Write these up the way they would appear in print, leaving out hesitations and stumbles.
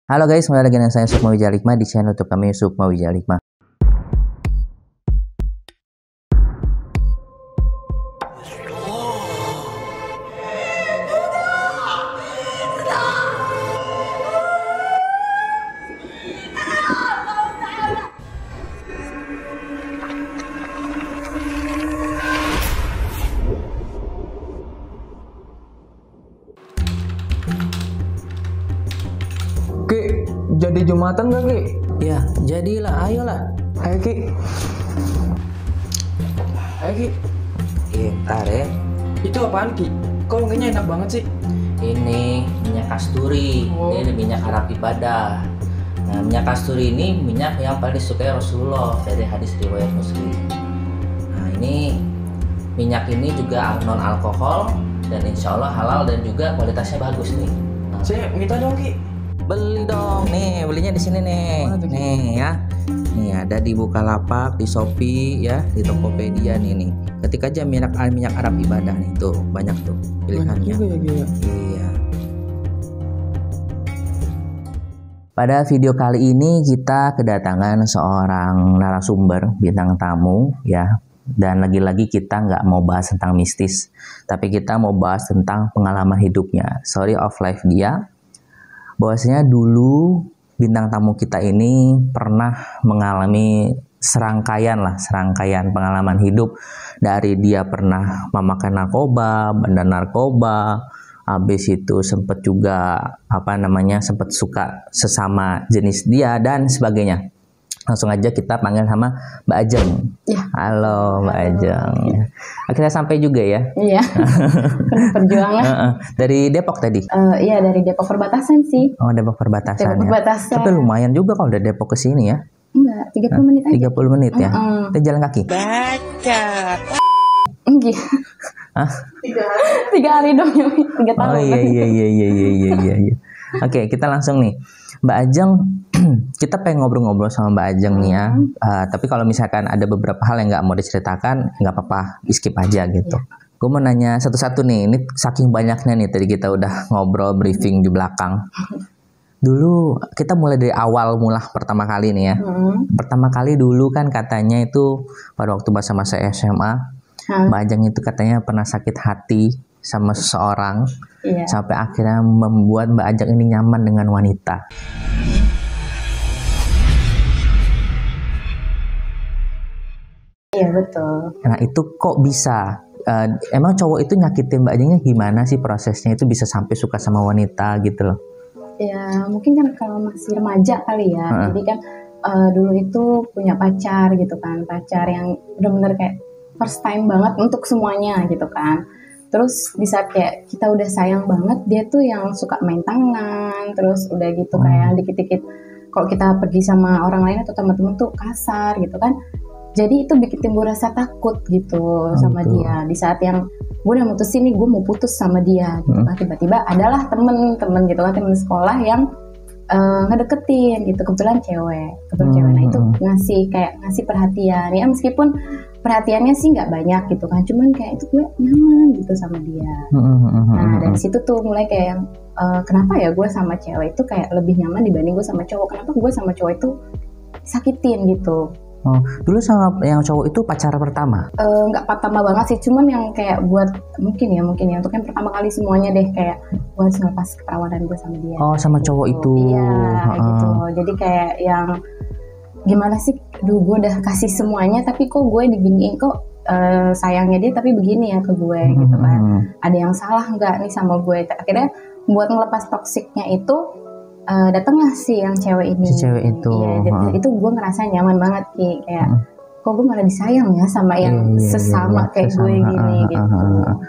Halo guys, kembali lagi dengan saya Sukma Wijalikma di channel YouTube kami Sukma Wijalikma. Ki, jadi Jumatan gak Ki? Ya, jadilah, ayolah. Ayo Ki. Ayo Ki. Ntar ya. Itu apaan Ki? Kok wanginya enak banget sih? Ini minyak kasturi. Oh. Ini minyak Arab ibadah. Nah, minyak kasturi ini minyak yang paling disukai Rasulullah dari hadis riwayat Muslim. Nah, ini minyak ini juga non alkohol dan insya Allah halal dan juga kualitasnya bagus nih. Nah, Saya minta dong Ki. beli dong, nih belinya di sini nih. Mana tuh, Ki? Nih ya. Nih ada di Bukalapak, di Shopee ya, di Tokopedia nih. Ketik aja minyak Arab ibadah nih, tuh banyak tuh Banyak pilihannya. juga ya Ki ya. Iya. Pada video kali ini kita kedatangan seorang narasumber bintang tamu ya. Dan lagi-lagi kita nggak mau bahas tentang mistis, tapi kita mau bahas tentang pengalaman hidupnya, story of life dia. Bahwasanya dulu bintang tamu kita ini pernah mengalami serangkaian pengalaman hidup. Dari dia pernah memakan narkoba, bandar narkoba, habis itu sempat juga sempat suka sesama jenis dia dan sebagainya. Langsung aja kita panggil sama Mbak Ajeng. Ya. Halo Mbak Ajeng. Akhirnya sampai juga ya. Iya, perjuangan. Dari Depok tadi. Iya, dari Depok perbatasan sih. Oh, Depok perbatasan Depok ya. perbatasan. Tapi lumayan juga kalau dari Depok ke sini ya. Enggak, 30 menit aja. 30 menit ya. Mm-mm. Kita jalan kaki. Enggak. Hah? 3 hari dong, 3 tahun. Oh iya. Oke, kita langsung nih. Mbak Ajeng, kita pengen ngobrol-ngobrol sama Mbak Ajeng nih ya. Tapi kalau misalkan ada beberapa hal yang nggak mau diceritakan, nggak apa-apa, skip aja gitu. Gue mau nanya satu-satu nih. Ini saking banyaknya nih tadi kita udah ngobrol briefing di belakang. Dulu kita mulai dari awal pertama kali nih ya. Pertama kali dulu kan katanya itu pada waktu masa-masa SMA, Mbak Ajeng itu katanya pernah sakit hati sama seseorang. Iya. Sampai akhirnya membuat Mbak Ajeng ini nyaman dengan wanita. Iya, betul. Nah itu kok bisa? Emang cowok itu nyakitin Mbak Ajengnya gimana sih prosesnya itu bisa sampai suka sama wanita gitu loh? Ya, mungkin kan kalau masih remaja kali ya. Jadi kan dulu itu punya pacar gitu kan. Pacar yang benar-benar kayak first time banget untuk semuanya gitu kan. Terus di saat kayak kita udah sayang banget, dia tuh yang suka main tangan, terus udah gitu kayak dikit-dikit kalau kita pergi sama orang lain atau teman-teman tuh kasar gitu kan. Jadi itu bikin timbul rasa takut gitu sama gitu. dia. Di saat yang gue udah mutusin nih, gue mau putus sama dia gitu kan. Tiba-tiba adalah temen gitu kan, temen sekolah yang ngedeketin gitu. Kebetulan cewek. Nah itu ngasih perhatian ya, meskipun perhatiannya sih nggak banyak gitu kan, cuman kayak itu gue nyaman gitu sama dia. Nah dari situ tuh mulai kayak yang kenapa ya gue sama cewek itu kayak lebih nyaman dibanding gue sama cowok. Kenapa gue sama cowok itu sakitin gitu. Oh, dulu sama yang cowok itu pacar pertama? Nggak pertama banget sih, cuman yang kayak buat mungkin ya untuk yang pertama kali semuanya deh, kayak gue harus ngelepas keperawanan gue sama dia. Oh, sama gitu. cowok itu. Iya gitu. Jadi kayak yang gimana sih, gue udah kasih semuanya tapi kok gue diginiin, kok sayangnya dia tapi begini ya ke gue gitu kan. Ada yang salah nggak nih sama gue? Akhirnya buat ngelepas toksiknya itu datanglah si yang cewek ini. Si cewek itu. Iya, itu gue ngerasa nyaman banget Ki, kayak kok gue malah disayang ya sama yang sesama kayak gue gini gitu.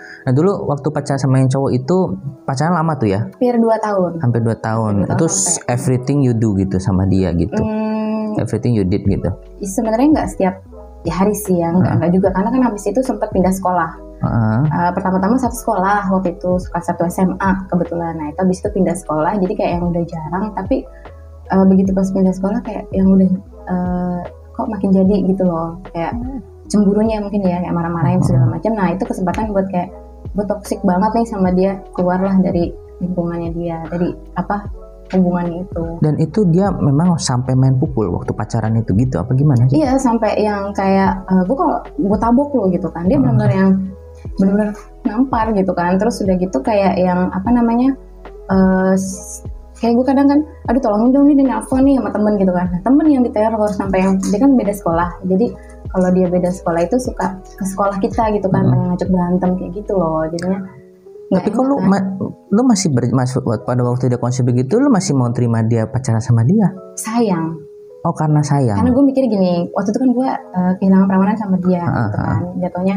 Nah dulu waktu pacaran sama yang cowok itu pacaran lama tuh ya? Hampir 2 tahun. Hampir 2 tahun. Itu everything you do gitu sama dia gitu. Everything you did gitu. Sebenarnya nggak setiap hari sih ya, nggak juga, karena kan habis itu sempat pindah sekolah. Pertama-tama satu sekolah waktu itu, satu SMA kebetulan. Nah itu habis itu pindah sekolah, jadi kayak yang udah jarang. Tapi begitu pas pindah sekolah kayak yang udah kok makin jadi gitu loh, kayak cemburunya mungkin ya, kayak marah-marahin segala macam. Nah itu kesempatan buat kayak gue toksik banget nih sama dia, keluarlah dari lingkungannya dia, dari hubungannya itu. Dan itu dia memang sampai main pukul waktu pacaran itu gitu apa gimana sih? Iya, sampai yang kayak gue kalau gue tabok lo gitu kan, dia benar-benar yang benar-benar nampar gitu kan. Terus udah gitu kayak yang apa namanya, kayak gue kadang kan, aduh tolongin dong nih, dia nelfon nih sama temen gitu kan. Nah, temen yang diteror sampai yang dia kan beda sekolah, jadi kalau dia beda sekolah itu suka ke sekolah kita gitu kan, pengen ngajak berantem kayak gitu loh, jadinya. Tapi kok lu masih masuk pada waktu dia konsep begitu, lu masih mau terima dia pacaran sama dia? Sayang. Oh karena sayang. Karena gue mikir gini, waktu itu kan gue kehilangan perawanan sama dia gitu kan. Jatuhnya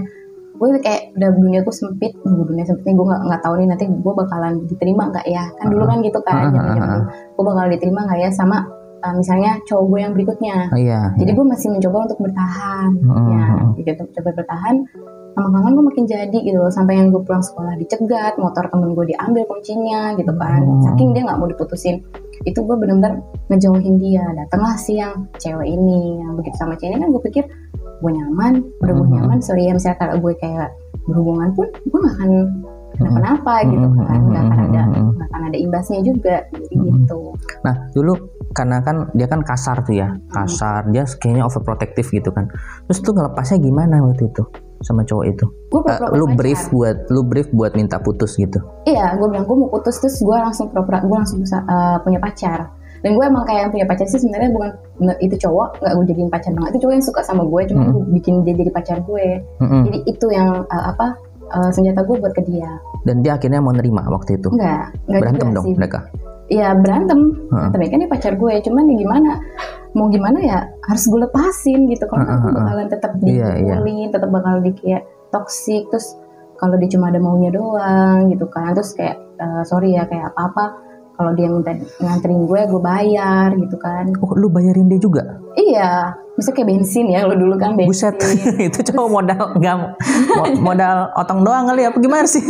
gue kayak udah dunia gue sempit, dunia sempitnya gue nggak tahu nih nanti gue bakalan diterima nggak ya? Kan dulu kan gitu kan, zaman gue bakal diterima nggak ya sama misalnya cowok gue yang berikutnya. Jadi gue masih mencoba untuk bertahan, ya, gitu, coba bertahan. Lama-lama gue makin jadi gitu loh, sampai yang gue pulang sekolah dicegat, motor temen gue diambil kuncinya gitu kan, saking dia nggak mau diputusin. Itu gue benar-benar ngejauhin dia. Datanglah si yang cewek ini, yang begitu sama cewek ini kan gue pikir gue nyaman, udah gue nyaman, sorry ya misalnya kalau gue kayak berhubungan pun gue gak akan kenapa-napa gitu kan, gak akan ada imbasnya juga, jadi gitu. Nah dulu karena kan dia kan kasar tuh ya, kasar, dia kayaknya overprotective gitu kan. Terus tuh ngelepasnya gimana waktu itu sama cowok itu? Lu brief buat minta putus gitu? Iya, gue bilang gue mau putus, terus gue langsung punya pacar. Dan gue emang kayak yang punya pacar sih sebenarnya bukan itu cowok, nggak gue jadiin pacar banget. Itu cowok yang suka sama gue, cuma gue bikin dia jadi pacar gue. Jadi itu yang senjata gue buat ke dia. Dan dia akhirnya mau nerima waktu itu? Enggak berantem juga dong sih. Mereka? Iya berantem, tapi kan dia pacar gue. Cuman ya gimana ya harus gue lepasin gitu. Kalau aku bakalan tetap dipukulin, tetap bakal kayak toksik. Terus kalau dia cuma ada maunya doang gitu kan. Terus kayak sorry ya kayak apa-apa. Kalau dia minta nganterin gue bayar gitu kan. Oh, lu bayarin dia juga? Iya, misalnya kayak bensin ya, kalau dulu kan bensin. Buset, itu cowok modal otong doang kali apa gimana sih?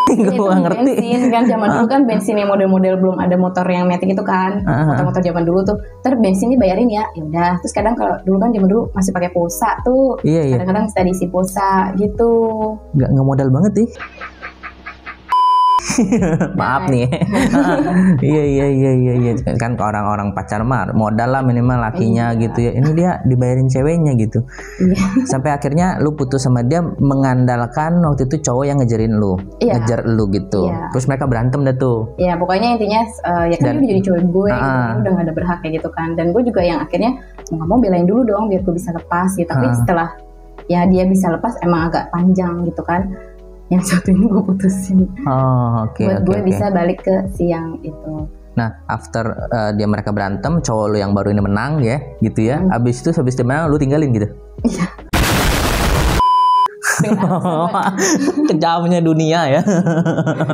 Gue gak ngerti. Bensin kan zaman dulu kan bensin yang model-model belum ada motor yang metik itu kan. Motor-motor zaman dulu tuh. Terus bensinnya bayarin ya udah. Terus kadang kalau dulu kan zaman dulu masih pakai pulsa tuh. Iya. Kadang-kadang bisa diisi pulsa gitu. Gak modal banget sih. Maaf nih. Iya. Kan orang-orang pacar mah modal lah minimal lakinya gitu ya. Ini dia dibayarin ceweknya gitu. Sampai akhirnya lu putus sama dia mengandalkan waktu itu cowok yang ngejarin lu, ngejar lu gitu. Terus mereka berantem dah tuh. Iya, pokoknya intinya ya kan dia udah jadi cowok gue gitu, udah gak ada berhak kayak gitu kan. Dan gue juga yang akhirnya mau gak mau belain dulu dong biar gue bisa lepas gitu. Tapi setelah ya dia bisa lepas emang agak panjang gitu kan. Yang satu ini gue putusin. Buat gue bisa balik ke si yang itu. Nah, after mereka berantem, cowok lu yang baru ini menang ya, gitu ya. Habis dia menang, lu tinggalin gitu. Iya. Kejamnya dunia ya.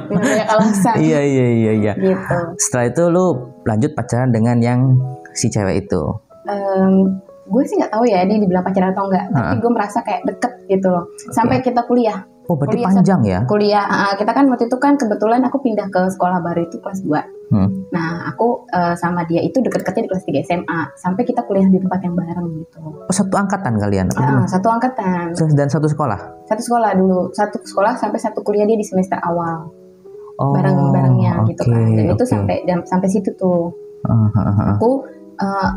Dengan banyak alasan. Iya. Gitu. Setelah itu lu lanjut pacaran dengan yang si cewek itu. Gue sih nggak tahu ya dia dibilang pacaran atau enggak, tapi gue merasa kayak deket gitu loh. Sampai kita kuliah. Oh berarti panjang ya? Kuliah, kita kan waktu itu kan kebetulan aku pindah ke sekolah baru itu kelas 2. Nah aku sama dia itu deket-deketnya di kelas 3 SMA. Sampai kita kuliah di tempat yang bareng gitu. Oh satu angkatan kalian? Satu angkatan. Dan satu sekolah? Satu sekolah dulu. Satu sekolah sampai satu kuliah dia di semester awal. Bareng-barengnya gitu kan. Dan itu sampai situ tuh. Aku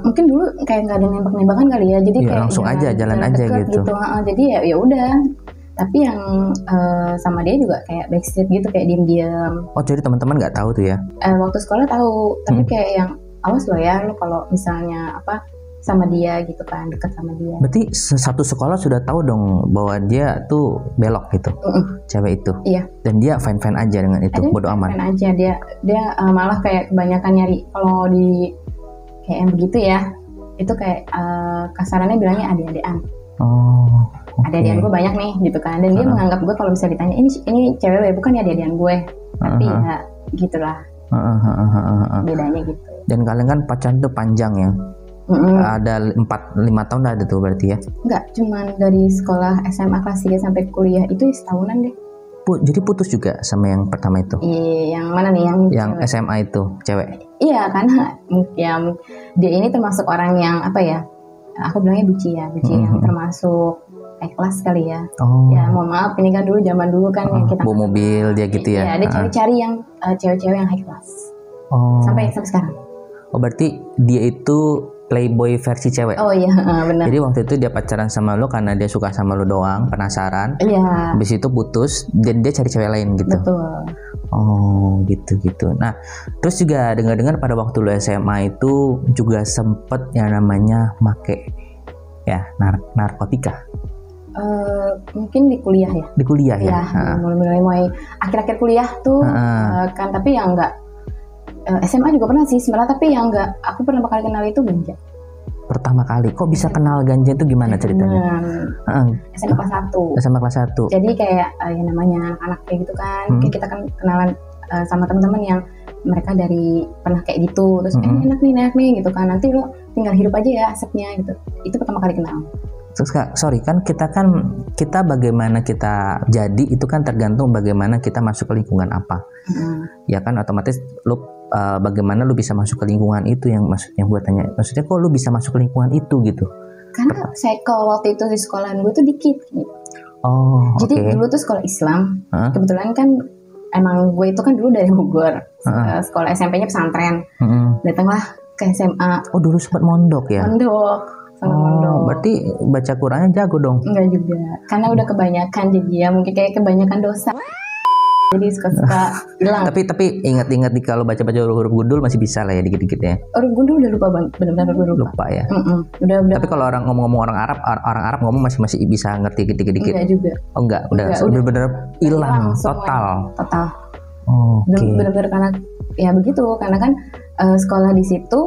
mungkin dulu kayak nggak ada nembak-nembakan kali ya. Jadi kayak langsung aja jalan aja gitu. Jadi ya udah. Tapi yang sama dia juga kayak backstreet gitu, kayak diem-diem. Oh jadi teman-teman nggak tahu tuh ya? Waktu sekolah tahu, tapi kayak yang awas lo ya, lo kalau misalnya sama dia gitu kan, dekat sama dia. Berarti satu sekolah sudah tahu dong bahwa dia tuh belok gitu, cewek itu. Iya. Dan dia fine aja dengan itu, bodo amat. Fine aja dia malah kayak kebanyakan nyari kalau di kayak yang begitu ya, itu kayak kasarannya bilangnya ade-adean. Ade-adean gue banyak nih gitu kan, dan dia menganggap gue kalau bisa ditanya ini cewek lo ya, bukan ya ade-adean gue, tapi ya gitulah bedanya gitu. Dan kalian kan pacaran tuh panjang ya, ada 4-5 tahun dah ada tuh berarti ya? Enggak, cuman dari sekolah SMA kelas 3 sampai kuliah itu setahunan deh. Jadi putus juga sama yang pertama itu? Iya, yang mana nih yang SMA itu cewek? Iya, karena yang dia ini termasuk orang yang aku bilangnya buci yang termasuk high class kali ya. Ya mohon maaf, ini kan zaman dulu kan yang kita bawa mobil dia gitu ya. Iya, ada cari yang cewek-cewek yang high class. sampai sekarang. Oh berarti dia itu playboy versi cewek. Oh iya, benar. Jadi waktu itu dia pacaran sama lo karena dia suka sama lo doang, penasaran. Iya. Habis itu putus dan dia cari cewek lain gitu. Betul. Oh gitu. Nah terus juga dengar-dengar pada waktu lo SMA itu juga sempet yang namanya make ya narkotika. Mungkin di kuliah ya. Di kuliah ya. Mulai akhir-akhir kuliah tuh kan, tapi yang enggak. SMA juga pernah sih sebenarnya, tapi yang enggak, aku pertama kali kenal itu ganja. Pertama kali, kok bisa kenal ganja itu gimana ceritanya? SMA kelas 1. SMA kelas 1. Jadi kayak yang namanya anak kayak gitu kan, kayak kita kan kenalan sama teman-teman yang mereka dari pernah kayak gitu, terus enak nih gitu kan, nanti lo tinggal hidup aja ya asapnya gitu. Itu pertama kali kenal. Terus sorry kan kita bagaimana kita jadi itu kan tergantung bagaimana kita masuk ke lingkungan apa. Ya kan otomatis lo bagaimana lu bisa masuk ke lingkungan itu yang maksudnya gue tanya, maksudnya kok lu bisa masuk ke lingkungan itu gitu? Karena cycle waktu itu di sekolahan gue tuh dikit gitu. Jadi dulu tuh sekolah Islam, kebetulan kan emang gue itu kan dulu dari Bogor, sekolah SMP-nya pesantren, datanglah ke SMA. Oh dulu sempat mondok ya? Mondok. Berarti baca Qurannya jago dong? Enggak juga, karena udah kebanyakan jadi ya mungkin kayak kebanyakan dosa. Jadi suka hilang. Tapi ingat-ingat kalau baca-baca huruf gundul masih bisa lah ya dikit-dikit ya. Huruf gundul udah lupa banget, benar-benar lupa. Lupa ya. Udah. Tapi kalau orang ngomong orang Arab ngomong masih bisa ngerti dikit-dikit. Enggak juga. Oh enggak, udah benar-benar hilang total. Oke. Benar-benar karena ya begitu, karena kan sekolah di situ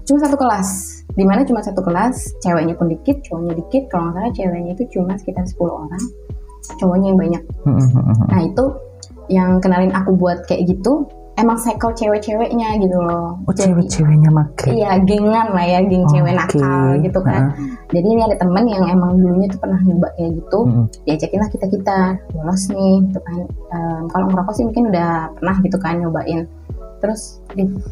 cuma satu kelas. Dimana cuma satu kelas, ceweknya pun dikit, cowoknya dikit. Kalau nggak salah ceweknya itu cuma sekitar 10 orang. Cowoknya yang banyak. Nah itu yang kenalin aku buat kayak gitu, emang cycle cewek-ceweknya gitu loh. Oh cewek-ceweknya make. Iya, gengan lah ya, geng cewek nakal gitu kan. Jadi ini ada temen yang emang dulunya tuh pernah nyoba kayak gitu, diajakin lah kita bolos nih gitu kan. Kalau ngerokok sih mungkin udah pernah gitu kan nyobain. Terus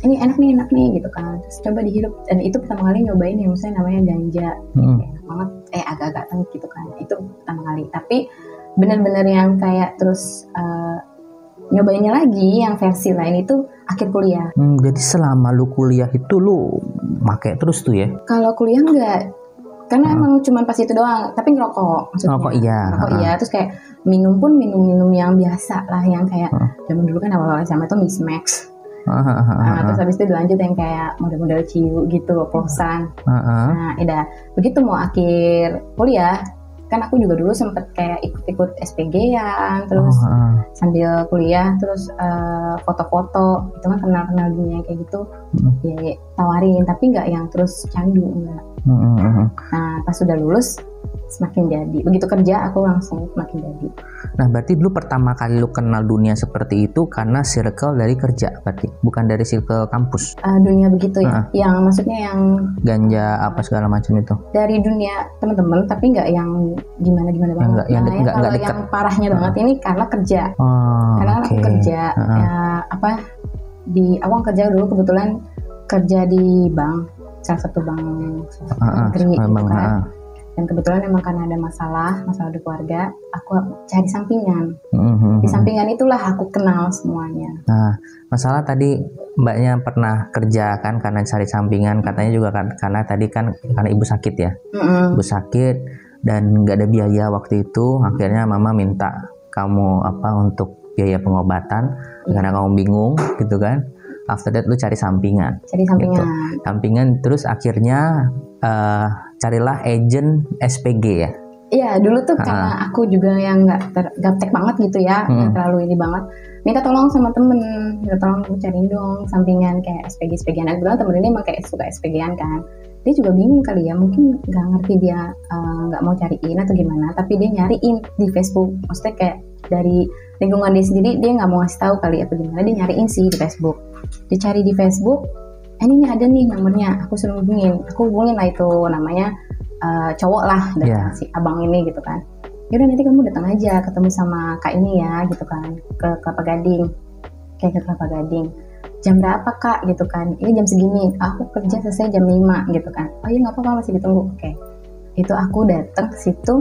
ini enak nih gitu kan. Terus coba dihirup, dan itu pertama kali nyobain yang misalnya namanya ganja. Enak banget, agak-agak tengik gitu kan. Itu pertama kali. Tapi benar-benar yang kayak terus nyobainnya lagi yang versi lain itu akhir kuliah. Jadi selama lu kuliah itu lu pakai terus tuh ya? Kalau kuliah enggak, karena emang cuma pas itu doang. Tapi ngerokok maksudnya. Ngerokok iya. Terus kayak minum minum yang biasa lah, yang kayak zaman dulu kan awal-awal SMA itu Mismax. Terus habis itu dilanjut yang kayak model-model ciu gitu, oplosan. Nah, udah begitu mau akhir kuliah. Kan aku juga dulu sempet kayak ikut SPG-an, terus sambil kuliah, terus foto-foto, itu kan kenal-kenal dunia kayak gitu, ya tawarin, tapi nggak yang terus candu, enggak. Nah pas sudah lulus semakin jadi, begitu kerja aku langsung semakin jadi. Nah berarti dulu pertama kali lu kenal dunia seperti itu karena circle dari kerja, berarti bukan dari circle kampus? Dunia begitu ya, yang maksudnya yang ganja apa segala macam itu? Dari dunia teman-teman, tapi nggak yang gimana-gimana banget. Yang parahnya banget ini karena kerja. Karena aku kerja, di awal kerja dulu kebetulan kerja di bank, salah satu bank negeri gitu kan. Dan kebetulan emang karena ada masalah di keluarga, aku cari sampingan. Di sampingan itulah aku kenal semuanya. Nah, masalah tadi mbaknya pernah kerja kan karena cari sampingan, katanya juga kan karena tadi kan karena ibu sakit ya. Ibu sakit dan nggak ada biaya waktu itu, akhirnya mama minta kamu untuk biaya pengobatan karena kamu bingung gitu kan. After that lu cari sampingan. Gitu. Sampingan terus akhirnya carilah agent SPG ya. Iya, dulu tuh karena aku juga yang nggak gaptek banget gitu ya, nggak terlalu ini banget. Minta tolong sama temen, minta tolong aku cariin dong sampingan kayak SPG-SPG. Nah, kebetulan temen ini emang kayak suka SPG-an kan. Dia juga bingung kali ya, mungkin nggak ngerti dia nggak mau cariin atau gimana, tapi dia nyariin di Facebook. Maksudnya kayak dari lingkungan dia sendiri, dia nggak mau ngasih tahu kali apa gimana, dia nyariin sih di Facebook. Dicari di Facebook, ini ada nih nomornya, aku suruh hubungin lah itu namanya cowok lah dari si abang ini gitu kan. Yaudah nanti kamu datang aja ketemu sama kak ini ya gitu kan, ke Kelapa Gading, kayak ke Kelapa Gading. Jam berapa kak gitu kan? Ini jam segini, aku kerja selesai jam 5 gitu kan. Oh iya nggak apa-apa, masih ditunggu. Oke. Itu aku datang ke situ,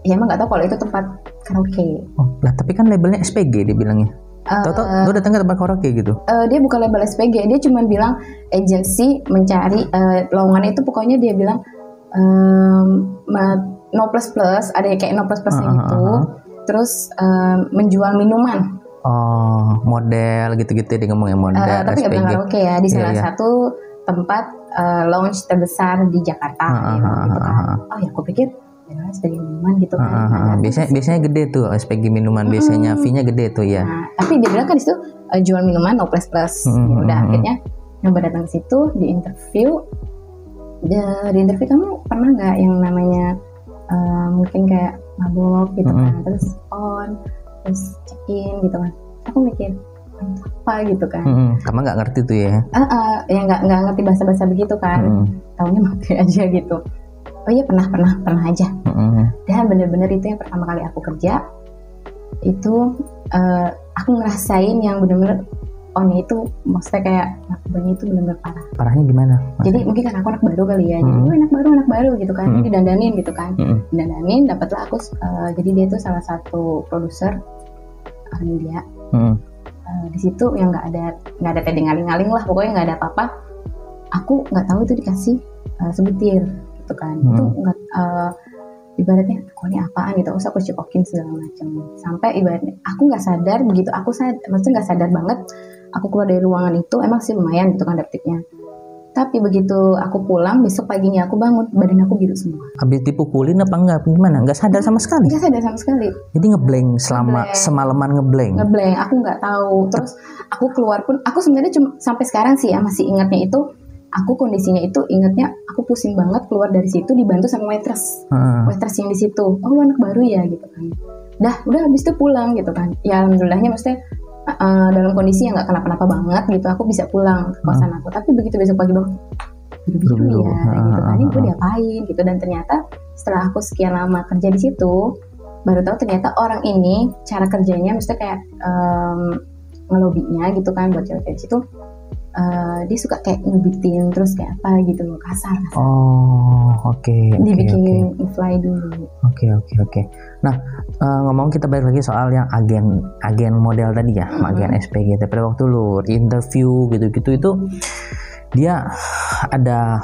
ya emang nggak tahu kalau itu tempat karaoke. Oh lah, tapi kan labelnya SPG dibilangnya. Tahu-tahu lu datang ke tempat karaoke gitu. Dia bukan label SPG, dia cuma bilang agency mencari lowongan itu, pokoknya dia bilang no plus plus, ada kayak no plus plusnya gitu. Terus menjual minuman. Oh, model gitu-gitu dia ngomongnya model tapi nggak SPG. bilang karaoke ya, di salah satu tempat lounge terbesar di Jakarta gitu kan. Oh ya, aku pikir ya SPG minuman gitu kan. Biasanya gede tuh SPG minuman, biasanya fee-nya gede tuh ya. Nah, tapi dia bilang kan di situ jual minuman no plus plus. Ya udah, akhirnya nyoba datang ke situ, di interview. Di interview, kamu pernah nggak yang namanya mungkin kayak mabok gitu kan, terus on, terus check in gitu kan. Aku mikir apa gitu kan. Kamu nggak ngerti tuh ya? Ya nggak ngerti bahasa begitu kan. Taunya mati aja gitu. Oh iya, pernah aja. Dan bener-bener itu yang pertama kali aku kerja itu, aku ngerasain yang bener-bener onnya itu, maksudnya kayak narkobanya itu bener-bener parah. Parahnya gimana? Jadi mungkin kan aku anak baru kali ya, jadi anak baru gitu kan, didandanin gitu kan, didandanin, dapatlah aku. Jadi dia itu salah satu produser orang India. Di situ yang nggak ada tedeng aling-aling lah, pokoknya nggak ada apa-apa. Aku nggak tahu itu dikasih sebutir gitu kan. Itu nggak ibaratnya kok ini apaan gitu, usah aku cekokin segala macam, sampai ibaratnya aku nggak sadar begitu. Maksudnya nggak sadar banget. Aku keluar dari ruangan itu, emang sih lumayan gitu kan dapetnya. Tapi begitu aku pulang, besok paginya aku bangun, badan aku biru semua. Habis dipukulin apa enggak? Gimana? Nggak sadar sama sekali? Nggak sadar sama sekali. Jadi ngeblank selama semalaman ngeblank. Aku nggak tahu. Terus aku keluar pun, aku sebenarnya cuma sampai sekarang sih ya masih ingatnya itu. Aku kondisinya itu ingatnya, aku pusing banget keluar dari situ dibantu sama waitress yang di situ. Oh, lu anak baru ya gitu kan. Udah habis itu pulang gitu kan. Ya alhamdulillahnya maksudnya dalam kondisi yang nggak kenapa-napa banget gitu, aku bisa pulang ke kosan aku. Tapi begitu besok pagi bangun, biru ya gitu kan, ini gue diapain gitu. Dan ternyata setelah aku sekian lama kerja di situ, baru tahu ternyata orang ini cara kerjanya maksudnya kayak ngelobinya gitu kan buat cewek-cewek di situ. Dia suka kayak ngebitin terus kayak apa gitu loh, kasar. Oh, oke. Dibikin fly dulu. Oke. Nah, ngomong kita balik lagi soal yang agen model tadi ya, agen SPG. Tapi pada waktu lu interview gitu-gitu itu dia ada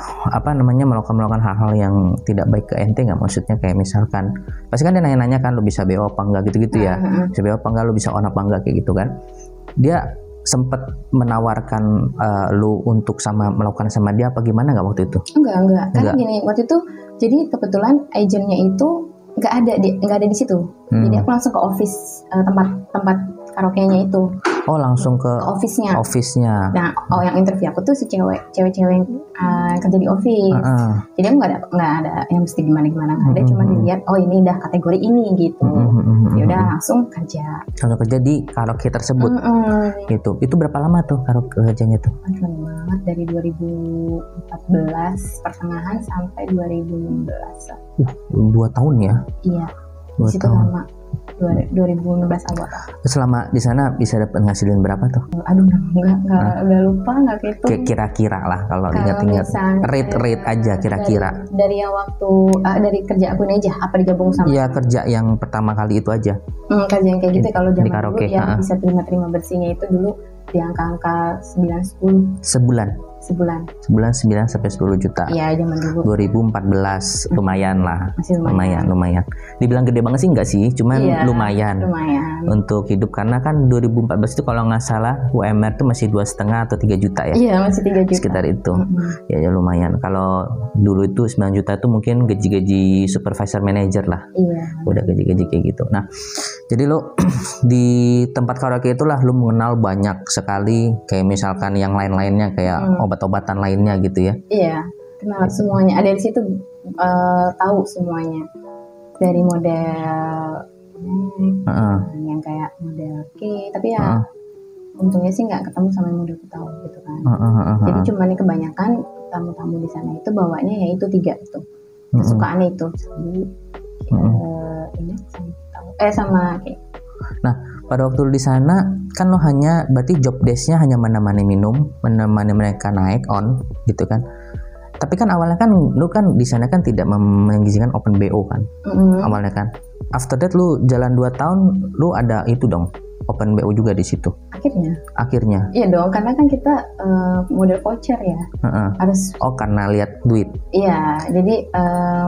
melakukan hal-hal yang tidak baik ke ente nggak? Maksudnya kayak misalkan pasti kan dia nanya-nanya kan, lu bisa BO apa enggak gitu-gitu ya, bisa BO apa enggak, lu bisa on apa enggak kayak gitu kan. Dia sempat menawarkan lu untuk melakukan sama dia apa gimana nggak waktu itu? Enggak. Kan gini, waktu itu jadi kebetulan agennya itu nggak ada di situ. Jadi aku langsung ke office, tempat karaoke-nya itu. Oh, langsung ke office-nya. Nah, yang interview aku tuh si cewek-cewek yang kerja di office. Jadi aku nggak ada yang mesti gimana, ada cuma dilihat, oh ini udah kategori ini gitu. Ya udah langsung kerja. Langsung kerja di karaoke tersebut. Gitu. Itu berapa lama tuh karaoke kerjanya tuh? Lama banget, dari 2014 pertengahan sampai 2016. 2 tahun ya? Iya. 2 situ tahun. lama. 2016 awal. Selama di sana bisa dapat ngasilin berapa tuh? Aduh, udah lupa, nggak gitu. Kira-kira lah kalau ingat-ingat. Rate aja kira-kira. Dari yang waktu dari kerja aku ini aja, apa digabung sama? Iya, kerja yang pertama kali itu aja. Kerja yang kayak gitu kalau zaman karaoke, dulu yang bisa terima bersihnya itu dulu di angka 9-10 sebulan 9 sampai 10 juta. Iya, zaman dulu 2014. Lumayan lah. Masih lumayan. Dibilang gede banget sih enggak sih, cuman lumayan untuk hidup, karena kan 2014 itu kalau nggak salah UMR tuh masih 2,5 atau 3 juta ya. Iya, masih 3 juta sekitar itu. Ya lumayan. Kalau dulu itu 9 juta itu mungkin gaji supervisor manager lah. Iya. Udah gaji kayak gitu. Nah, jadi lo di tempat karaoke itulah lo mengenal banyak sekali, kayak misalkan yang lain-lainnya kayak obat-obatan lainnya gitu ya. Iya, kenal semuanya. Ada di situ, tahu semuanya. Dari model yang kayak model K, tapi ya untungnya sih nggak ketemu sama yang model tahu gitu kan. Jadi cuma nih kebanyakan tamu-tamu di sana itu bawanya ya itu 3 itu. Kesukaannya itu. Jadi ini sama K. Nah, pada waktu di sana kan lo hanya, berarti job desk-nya hanya menemani minum, menemani mereka naik on gitu kan. Tapi kan awalnya kan lo kan di sana kan tidak mengizinkan open BO kan. Awalnya kan. After that lo jalan 2 tahun lo ada itu dong. open BO juga di situ akhirnya? Iya dong, karena kan kita model voucher ya. Harus. Oh, karena lihat duit. Iya, jadi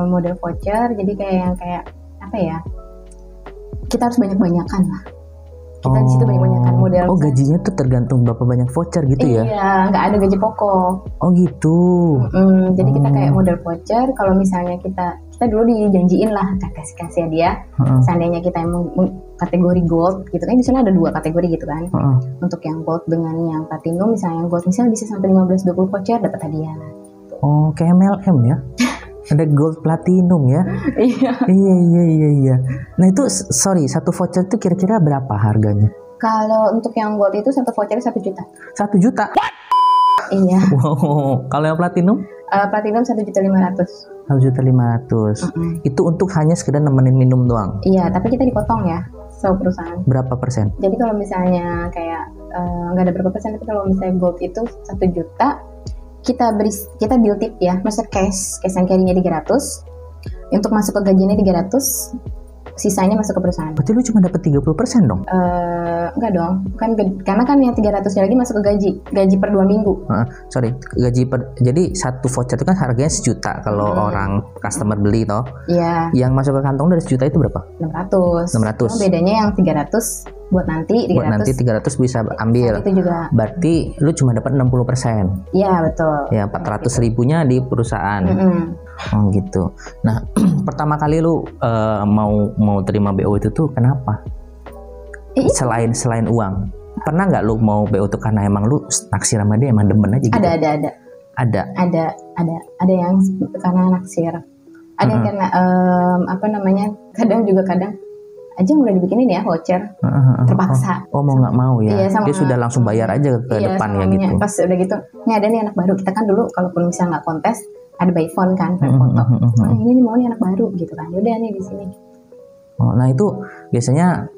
model voucher, jadi kayak apa ya? Kita harus banyak-banyakan lah. Kita di situ banyak-banyakan model. Oh, gajinya tuh tergantung berapa banyak voucher gitu ya? Iya, nggak ada gaji pokok. Oh gitu. Jadi kita kayak model voucher. Kalau misalnya kita dulu dijanjiin lah kasih dia. Seandainya kita emang kategori gold gitu kan, di sana ada 2 kategori gitu kan. Untuk yang gold dengan yang platinum, misalnya yang gold misalnya bisa sampai 15-20 voucher dapat hadiah. Oh, kayak MLM ya? Ada gold platinum ya? Iya. Nah itu sorry, satu voucher itu kira-kira berapa harganya? Kalau untuk yang gold itu satu voucher 1 juta. 1 juta? What? Iya. Wow. Kalau yang platinum? Platinum 1.500.000. 1.500.000. Itu untuk hanya sekedar nemenin minum doang? Iya, tapi kita dipotong ya sama perusahaan. Berapa persen? Jadi kalau misalnya kayak nggak ada berapa persen, tapi kalau misalnya gold itu 1 juta, kita bill tip ya, maksudnya cash yang carry-nya 300, untuk masuk ke gajinya 300, sisanya masuk ke perusahaan. Berarti lu cuma dapat 30% dong? Enggak dong, karena kan yang 300 lagi masuk ke gaji per 2 minggu. Jadi satu voucher itu kan harganya 1 juta kalau orang customer beli toh. Iya. Yang masuk ke kantong dari 1 juta itu berapa? 600. Nah, bedanya yang 300 buat nanti 300 bisa ambil. Itu juga. Berarti lu cuma dapat 60%. Iya, betul. Ya, 400 ribunya di perusahaan. Oh gitu. Nah, pertama kali lu mau terima BO itu tuh kenapa? Selain uang. Pernah nggak lu mau BO tuh karena emang lu naksir sama dia, emang demen aja gitu? Ada yang karena naksir. Ada yang karena kadang aja udah dibikinin ya voucher, terpaksa. Oh mau nggak mau ya? Iya, dia sudah langsung bayar aja ke depannya gitu. Pas udah gitu, ini ada nih anak baru. Kita kan dulu kalaupun misalnya nggak kontes, ada by phone kan, foto. Ini mau nih anak baru gitu kan. Yaudah nih di sini. Oh, nah itu biasanya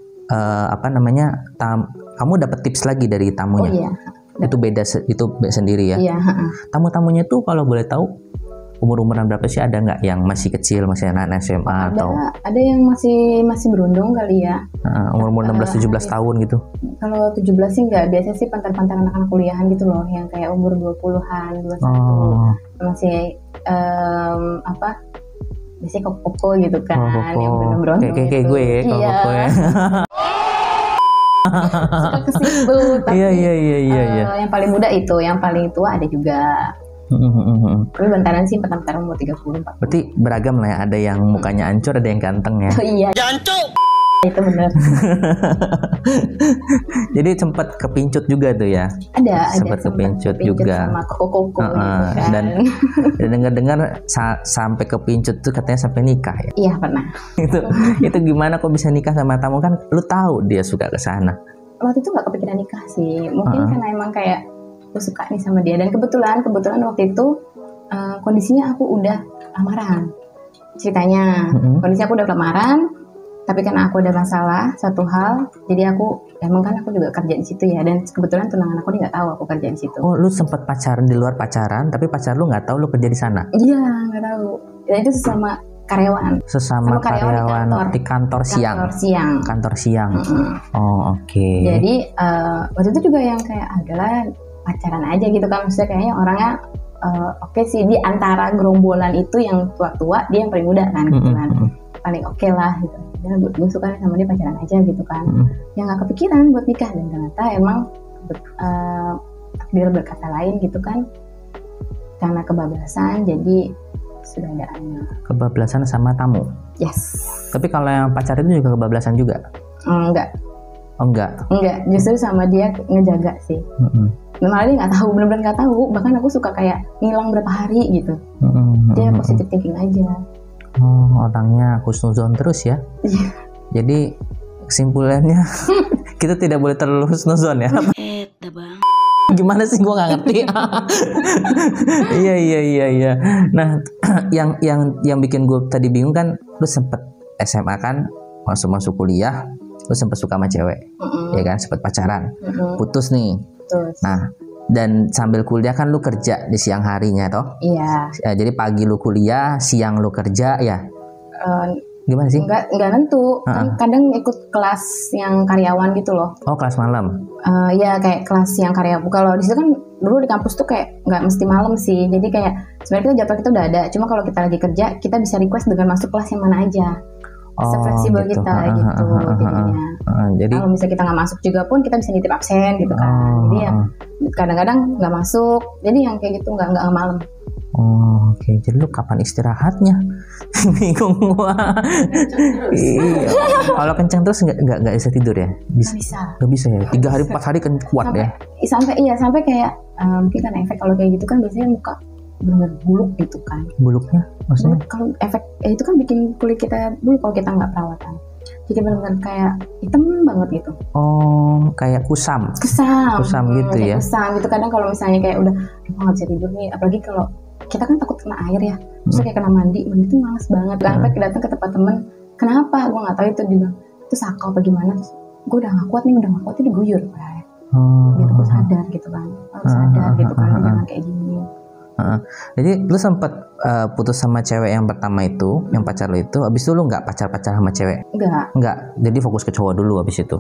kamu dapat tips lagi dari tamunya? Oh iya. Itu beda sendiri ya? Iya. Tamu-tamunya tuh kalau boleh tahu umur-umuran berapa sih? Ada nggak yang masih kecil, masih anak SMA atau? Ada yang masih berundung kali ya. Umur 16-17 tahun gitu. Kalau 17 sih nggak, biasa sih pantar-pantar anak-anak kuliahan gitu loh, yang kayak umur 20-an, 21. Masih biasanya koko gitu kan, yang berondong kayak gitu. Gue ya, koko ya. Suka ke situ, tapi iya. Yang paling muda itu, yang paling tua ada juga. Tapi bantaran sih pantar umur 30-40. Berarti beragam lah ya, ada yang mukanya ancur, ada yang ganteng ya. Oh iya. Jancuk. Itu benar. Jadi sempat kepincut juga tuh ya? Ada sempat kepincut juga. Sama koko gitu kan. Dan dengar-dengar sampai kepincut tuh katanya sampai nikah ya? Iya pernah. itu gimana kok bisa nikah sama tamu, kan lu tahu dia suka ke sana? Waktu itu nggak kepikiran nikah sih, mungkin karena emang kayak aku suka nih sama dia, dan kebetulan waktu itu kondisinya aku udah lamaran. Ceritanya kondisinya aku udah lamaran. Tapi karena aku ada masalah satu hal, jadi aku juga kerja di situ ya, dan kebetulan tunangan aku nggak tahu aku kerja di situ. Oh, lu sempat pacaran di luar pacaran, tapi pacar lu nggak tahu lu kerja di sana? Iya, nggak tahu. Dan itu sesama karyawan. Sesama karyawan di kantor siang. Kantor siang. Oh, oke. Jadi waktu itu juga yang kayak adalah pacaran aja gitu kan, maksudnya kayaknya orangnya oke sih, di antara gerombolan itu yang tua-tua dia yang paling muda kan gitu kan. Paling oke lah gitu. Dan gue suka sama dia, pacaran aja gitu kan. Yang nggak kepikiran buat nikah, dan ternyata emang takdir berkata lain gitu kan. Karena kebablasan, jadi sudah ada anak. Kebablasan sama tamu? Yes. Tapi kalau yang pacar itu juga kebablasan juga? Enggak. Oh enggak? Enggak, justru sama dia ngejaga sih. Malah dia nggak tahu, benar-benar nggak tahu. Bahkan aku suka kayak ngilang berapa hari gitu. Dia positive thinking aja. Oh, orangnya husnuzon terus ya? Jadi kesimpulannya kita tidak boleh terlalu husnuzon ya? Gimana sih, gue nggak ngerti. Iya. Nah, yang bikin gue tadi bingung kan, lu sempet SMA kan, masuk kuliah, lu sempet suka sama cewek, ya kan, sempet pacaran, putus nih. Nah, dan sambil kuliah kan lu kerja di siang harinya toh? Iya. Jadi pagi lu kuliah, siang lu kerja ya? Gimana sih? Nggak nentu. Kan kadang ikut kelas yang karyawan gitu loh. Oh, kelas malam. Ya kayak kelas yang karyawan. Kalau di situ kan dulu di kampus tuh kayak nggak mesti malam sih. Jadi kayak sebenarnya kita jadwal kita udah ada. Cuma kalau kita lagi kerja, kita bisa request dengan masuk kelas yang mana aja. Fleksibel gitu. kita gitu jadinya. Jadi kalau misalnya kita nggak masuk juga pun kita bisa nitip absen gitu kan. Jadi ya kadang-kadang nggak masuk. Jadi yang kayak gitu nggak malam. Oke. Jadi lu kapan istirahatnya? Bingung gua. Iya. Kalau kenceng terus nggak bisa tidur ya? Nggak bisa ya. 3 hari 4 hari kan kuat ya. Sampai kayak mungkin kan efek kalau kayak gitu kan biasanya muka benar buluk gitu kan. Buluknya maksudnya? Kalau efek itu kan bikin kulit kita buluk kalau kita nggak perawatan. Jadi benar-benar kayak hitam banget gitu. Oh, kayak kusam gitu ya. Kusam gitu. Kadang kalau misalnya kayak udah nggak bisa tidur nih, apalagi kalau kita kan takut kena air ya. Terus kayak kena mandi itu males banget. Sampai datang ke tempat temen, kenapa? Gue nggak tahu itu dia bilang itu sakau apa gimana. Terus gue udah nggak kuat itu diguyur. Biar gue sadar gitu kan. Jangan kayak gini. Jadi lu sempat putus sama cewek yang pertama itu, yang pacar lu itu, abis itu lu nggak pacar sama cewek? Nggak. Jadi fokus ke cowok dulu abis itu?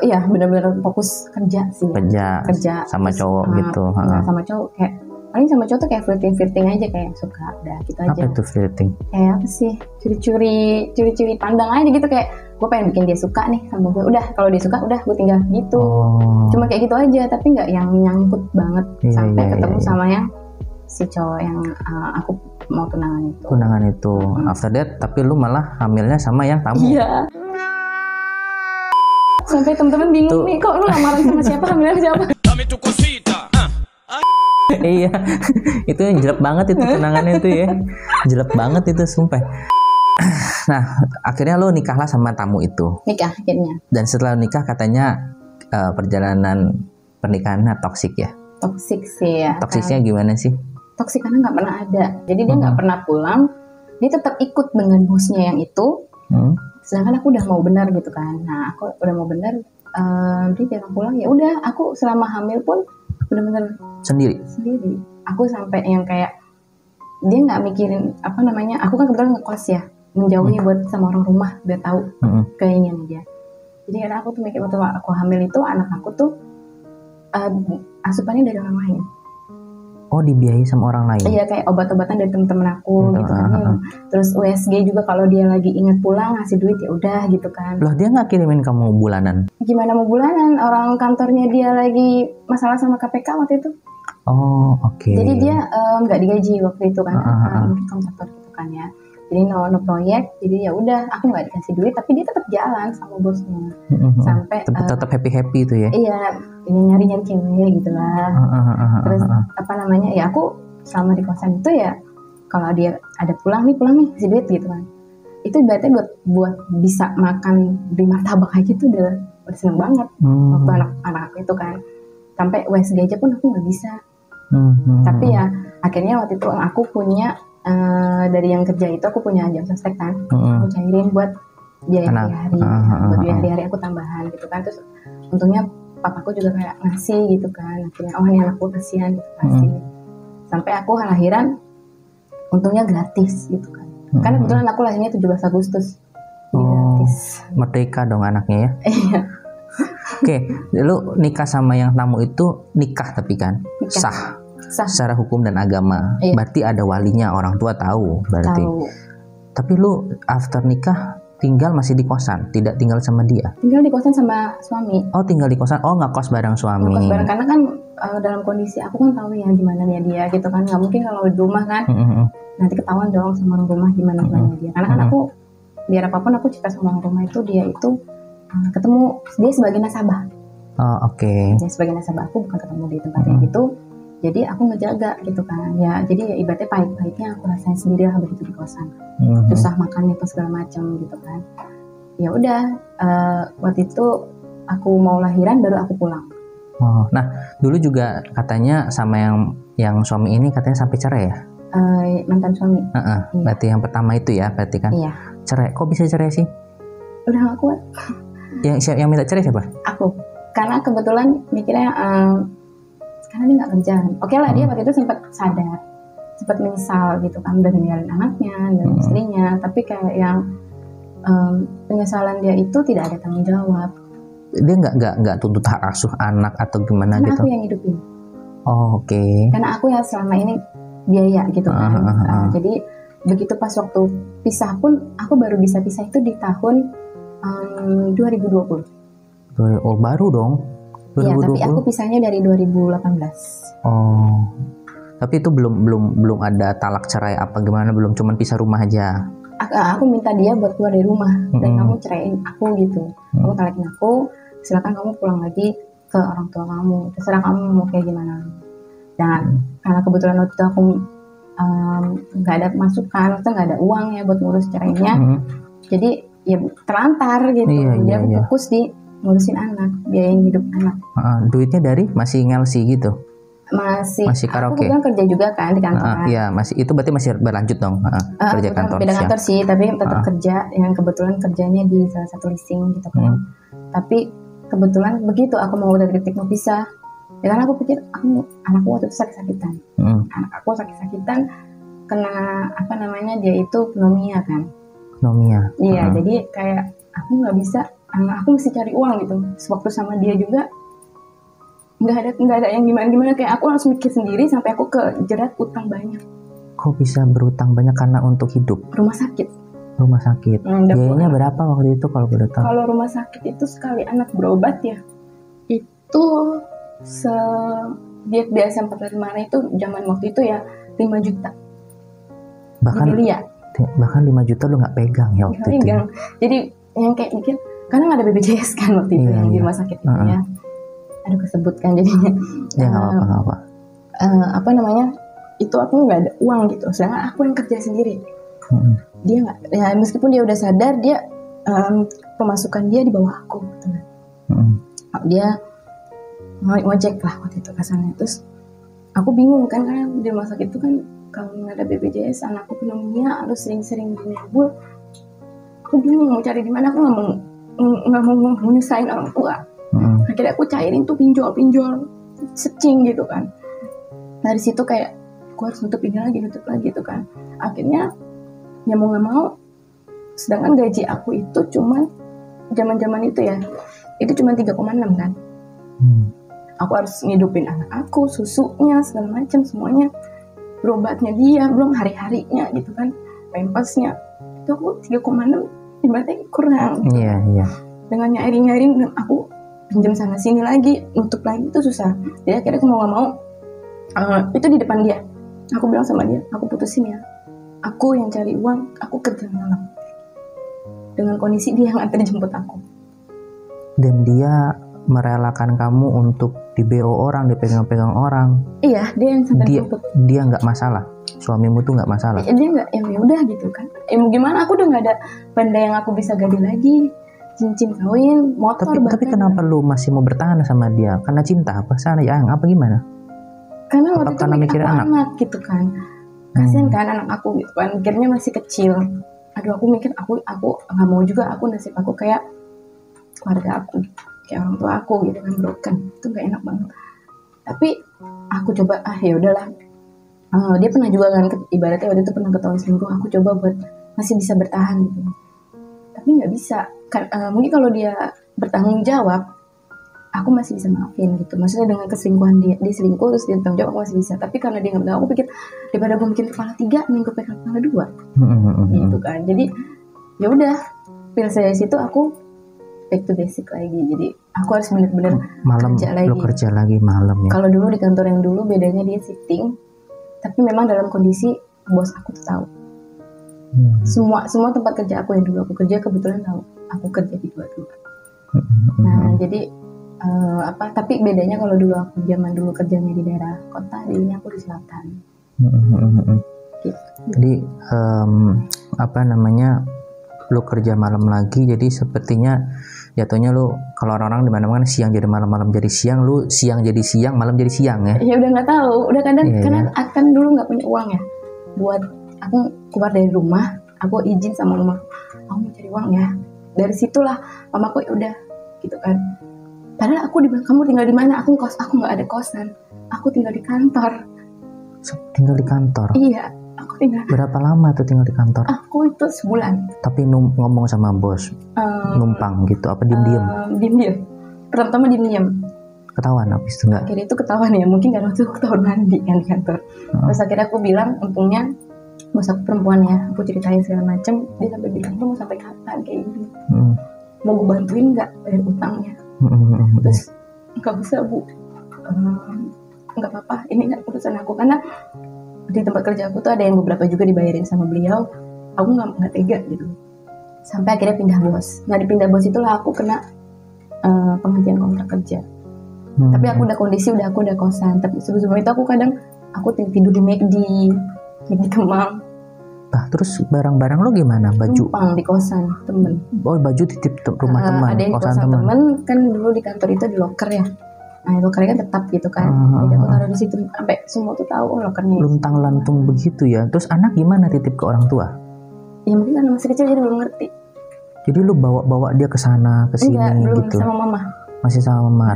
Iya, benar-benar fokus kerja sih. Kerja sama cowok gitu. Sama cowok kayak paling sama cowok tuh kayak flirting aja kayak suka, udah gitu aja. Apa itu flirting? Kayak apa sih? Curi-curi pandang aja gitu, kayak gue pengen bikin dia suka nih sama gue. Udah kalau dia suka udah gue tinggal gitu. Cuma kayak gitu aja, tapi nggak yang nyangkut banget sampai ketemu sama yang si cowok yang aku mau tunangan itu. After that, tapi lu malah hamilnya sama yang tamu. Iya. Sampai temen-temen bingung nih, kok lu lamaran sama siapa, hamilnya siapa? Iya, itu yang jelek banget itu tunangannya itu ya, jelek banget itu sumpah. Nah, akhirnya lo nikahlah sama tamu itu. Nikah akhirnya. Dan setelah nikah katanya perjalanan pernikahannya toksik ya? Toksik sih ya. Toksiknya gimana sih? Toksik karena nggak pernah ada. Jadi dia nggak pernah pulang, dia tetap ikut dengan bosnya yang itu. Sedangkan aku udah mau benar gitu kan. Nah, aku udah mau benar, dia jarang pulang. Ya udah, aku selama hamil pun benar-benar sendiri. Aku sampai yang kayak dia nggak mikirin apa namanya. Aku kan kebetulan ngekos ya, menjauhi buat sama orang rumah biar tahu keinginan dia. Jadi karena aku tuh mikir waktu aku hamil itu anak aku tuh asupannya dari orang lain. Oh, dibiayai sama orang lain? Iya, kayak obat-obatan dari teman-teman aku gitu kan. Terus USG juga kalau dia lagi ingat pulang ngasih duit ya udah gitu kan. Loh, dia nggak kirimin kamu bulanan? Gimana mau bulanan? Orang kantornya dia lagi masalah sama KPK waktu itu. Oh, oke. Jadi dia nggak digaji waktu itu kan. Mungkin kontraktor gitu kan ya. Jadi no proyek, jadi ya udah aku nggak dikasih duit, tapi dia tetap jalan sama bosnya sampai tetap happy itu ya. Iya, nyari cewek gitu lah. Terus apa namanya ya, aku selama di kosan itu ya kalau dia ada pulang nih kasih duit gitu kan. Itu berarti buat bisa makan di martabak aja tuh udah seneng banget. Waktu anak itu kan sampai USG aja pun aku nggak bisa. Tapi ya akhirnya waktu itu aku punya dari yang kerja itu aku punya jam sostek kan, aku cairin buat biaya hari-hari, aku tambahan gitu kan. Terus untungnya papaku juga kayak ngasih gitu kan, akhirnya ini anakku kasihan gitu ngasih. Sampai aku lahiran untungnya gratis gitu kan, karena kebetulan aku lahirnya 17 Agustus, jadi gratis. Merdeka dong anaknya ya. Iya. Oke, lu nikah sama yang tamu itu nikah tapi kan sah secara hukum dan agama. Iya. Berarti ada walinya, orang tua tahu berarti. Tapi lu after nikah tinggal masih di kosan, tidak tinggal sama dia? Tinggal di kosan sama suami. Oh, tinggal di kosan. Oh, nggak kos bareng suami. Nggak kos bareng karena kan dalam kondisi aku kan tahu ya gimana ya dia gitu kan. Nggak mungkin kalau di rumah kan nanti ketahuan dong sama orang rumah gimana dia. Karena kan aku biar apapun aku cerita sama orang rumah itu dia itu ketemu dia sebagai nasabah. Oh, oke. Dia sebagai nasabah, aku bukan ketemu di tempatnya gitu. Jadi aku ngejaga gitu kan ya, jadi ya ibaratnya pahit-pahitnya aku rasain sendiri lah begitu di kosan. Susah makan itu segala macam gitu kan. Ya udah waktu itu aku mau lahiran baru aku pulang. Oh, nah dulu juga katanya sama yang suami ini katanya sampai cerai ya? Mantan suami. Iya. Berarti yang pertama itu ya, berarti kan? Iya. Cerai, kok bisa cerai sih? Udah gak kuat. Yang minta cerai siapa? Aku, karena kebetulan mikirnya karena dia nggak kerja. Oke lah, dia waktu itu sempat sadar sempat menyesal gitu kan udah ninggalin anaknya dan istrinya, tapi kayak yang penyesalan dia itu tidak ada tanggung jawab. Dia nggak tuntut hak asuh anak atau gimana Karena gitu? aku yang hidupin. Oh, oke. Karena aku yang selama ini biaya gitu kan. Jadi begitu pas waktu pisah pun aku baru bisa pisah itu di tahun 2020. Oh, baru dong. 2020. Iya, tapi aku pisahnya dari 2018. Oh. Tapi itu belum ada talak cerai apa gimana, belum, cuman pisah rumah aja. Aku minta dia buat keluar dari rumah dan kamu ceraiin aku gitu. Kamu talakin aku, silakan kamu pulang lagi ke orang tua kamu. Terserah kamu mau kayak gimana. Dan karena kebetulan waktu itu aku nggak ada masukan, maksudnya nggak ada uang ya buat ngurus cerainya. Jadi ya terlantar gitu. Jadi aku fokus di ngurusin anak, biayain hidup anak. Duitnya dari masih ngelsi gitu? Masih karaoke. Aku kan kerja juga kan di kantor. Iya, masih, itu berarti masih berlanjut dong, kerja kantor. Beda kantor sih, tapi tetap kerja. Yang kebetulan kerjanya di salah satu leasing gitu kan. Tapi kebetulan begitu aku mau dari titik mau pisah, ya karena aku pikir anakku waktu itu sakit-sakitan. Anak aku sakit-sakitan kena apa namanya, dia itu pneumonia kan. Pneumonia. Iya, jadi kayak aku nggak bisa, aku mesti cari uang gitu. Sewaktu sama dia juga nggak ada yang gimana kayak aku harus mikir sendiri sampai aku kejerat utang banyak. Kok bisa berutang banyak? Karena untuk hidup? Rumah sakit. Biayanya berapa waktu itu kalau boleh tahu? Kalau rumah sakit itu sekali anak berobat ya itu dia biasa 45 itu zaman waktu itu ya 5 juta. Bahkan 5 juta lu nggak pegang ya waktu itu. Jadi yang kayak mikir karena nggak ada BPJS kan waktu itu yang di rumah sakit itu ya. Aduh, kesebutkan jadinya. Ya nggak apa-apa. Apa namanya, itu aku nggak ada uang gitu, sedangkan aku yang kerja sendiri. Dia nggak, ya meskipun dia udah sadar, dia pemasukan dia di bawah aku gitu. Dia ngojek lah waktu itu kasarnya. Terus aku bingung kan, karena di rumah sakit itu kan kalau nggak ada BPJS, anakku pneumonia harus sering-sering dinyabul. Aku bingung mau cari di mana, aku nggak mau menyusahin orang tua. Akhirnya aku cairin tuh pinjol secing gitu kan. Dari situ kayak aku harus nutup lagi gitu kan. Akhirnya ya mau nggak mau, sedangkan gaji aku itu cuman zaman itu ya, itu cuma 3,6 kan. Aku harus ngidupin anak aku, susunya segala macam semuanya, berobatnya dia, belum hari-harinya gitu kan, pampasnya. Itu aku 3,6 ibaratnya kurang gitu. Iya. Dengan nyairin aku pinjam sana sini lagi, nutup lagi itu susah. Jadi akhirnya aku mau nggak mau, itu di depan dia, aku bilang sama dia, aku putusin ya, aku yang cari uang, aku kerja malam. Dengan kondisi dia yang antar jemput aku. Dan dia merelakan kamu untuk di BO orang, dipegang-pegang orang. Iya, dia yang sampai jemput. Dia nggak masalah, suamimu tuh nggak masalah. Dia nggak, ya udah gitu kan. Gimana, aku udah nggak ada benda yang aku bisa gadi lagi. Cincin kawin, motor. Tapi kenapa lu masih mau bertahan sama dia? Karena cinta apa sayang apa gimana? Karena waktu itu mikir anak gitu kan. Kasian kan anak aku gitu kan, mikirnya masih kecil. Aduh, aku mikir aku nggak mau juga aku nasib aku kayak keluarga aku, kayak orang tua aku gitu kan, broken. Itu nggak enak banget. Tapi aku coba, ya udahlah. Dia pernah juga kan, ibaratnya waktu itu pernah ketahuan selingkuh. Aku coba buat masih bisa bertahan gitu. Tapi nggak bisa. Mungkin kalau dia bertanggung jawab, aku masih bisa maafin gitu. Maksudnya dengan keselingkuhan dia selingkuh terus dia bertanggung jawab, aku masih bisa. Tapi karena dia nggak bertanggung, aku pikir daripada gue mikir kepala 3, mending gue pegang kepala 2, gitu kan. Jadi ya udah, dari situ aku back to basic lagi. Jadi aku harus benar-benar kerja lagi malam ya. Kalau dulu di kantor yang dulu bedanya dia shifting, tapi memang dalam kondisi bos aku tuh tahu. Semua tempat kerja aku yang dulu aku kerja kebetulan tahu aku kerja di dua tempat. Nah jadi tapi bedanya kalau dulu aku zaman dulu kerjanya di daerah kota, di ini aku di selatan. Gitu. Jadi lu kerja malam lagi, jadi sepertinya jatuhnya lu kalau orang-orang di mana-mana siang jadi malam jadi siang, lu siang jadi siang, malam jadi siang ya. Ya udah nggak tahu, udah kadang karena akan dulu nggak punya uang ya buat aku keluar dari rumah, aku izin sama mama, aku mau cari uang ya. Dari situlah mamaku udah gitu kan. Padahal aku dibilang kamu tinggal di mana? Aku nggak ada kosan, aku tinggal di kantor. Tinggal di kantor. Iya, aku tinggal. Berapa lama tuh tinggal di kantor? Aku itu sebulan. Tapi ngomong sama bos, numpang gitu, apa diem-diem? Diem-diem. Pertama diem-diem. Ketahuan habis itu nggak? Akhirnya itu ketahuan ya, mungkin karena waktu aku ketahuan mandi kan di kantor. Terus akhirnya aku bilang, untungnya bos aku perempuan ya, aku ceritain segala macem, dia sampai bilang, lu mau sampai kapan kayak gini? Mau gue bantuin nggak bayar utangnya? Terus nggak usah bu, nggak apa-apa, ini nggak urusan aku, karena di tempat kerja aku tuh ada yang beberapa juga dibayarin sama beliau, aku nggak tega gitu. Sampai akhirnya pindah bos. Nah di pindah bos itulah aku kena penghentian kontrak kerja. Tapi aku udah kosan. Tapi sebelum itu aku kadang tidur di McD Kemang. Nah, terus barang-barang lo gimana? Baju? Numpang di kosan temen. Oh, baju titip rumah teman, ada yang di kosan temen. Kan dulu di kantor itu di locker ya. Nah, lokernya kan tetap gitu kan. Jadi aku taruh di situ sampai semua tuh tahu lokernya. Luntang-lantung begitu ya. Terus anak gimana titip ke orang tua? Ya mungkin karena masih kecil jadi belum ngerti. Jadi lu bawa dia ke sana ke sini belum gitu. Sama mama. Masih sama mama.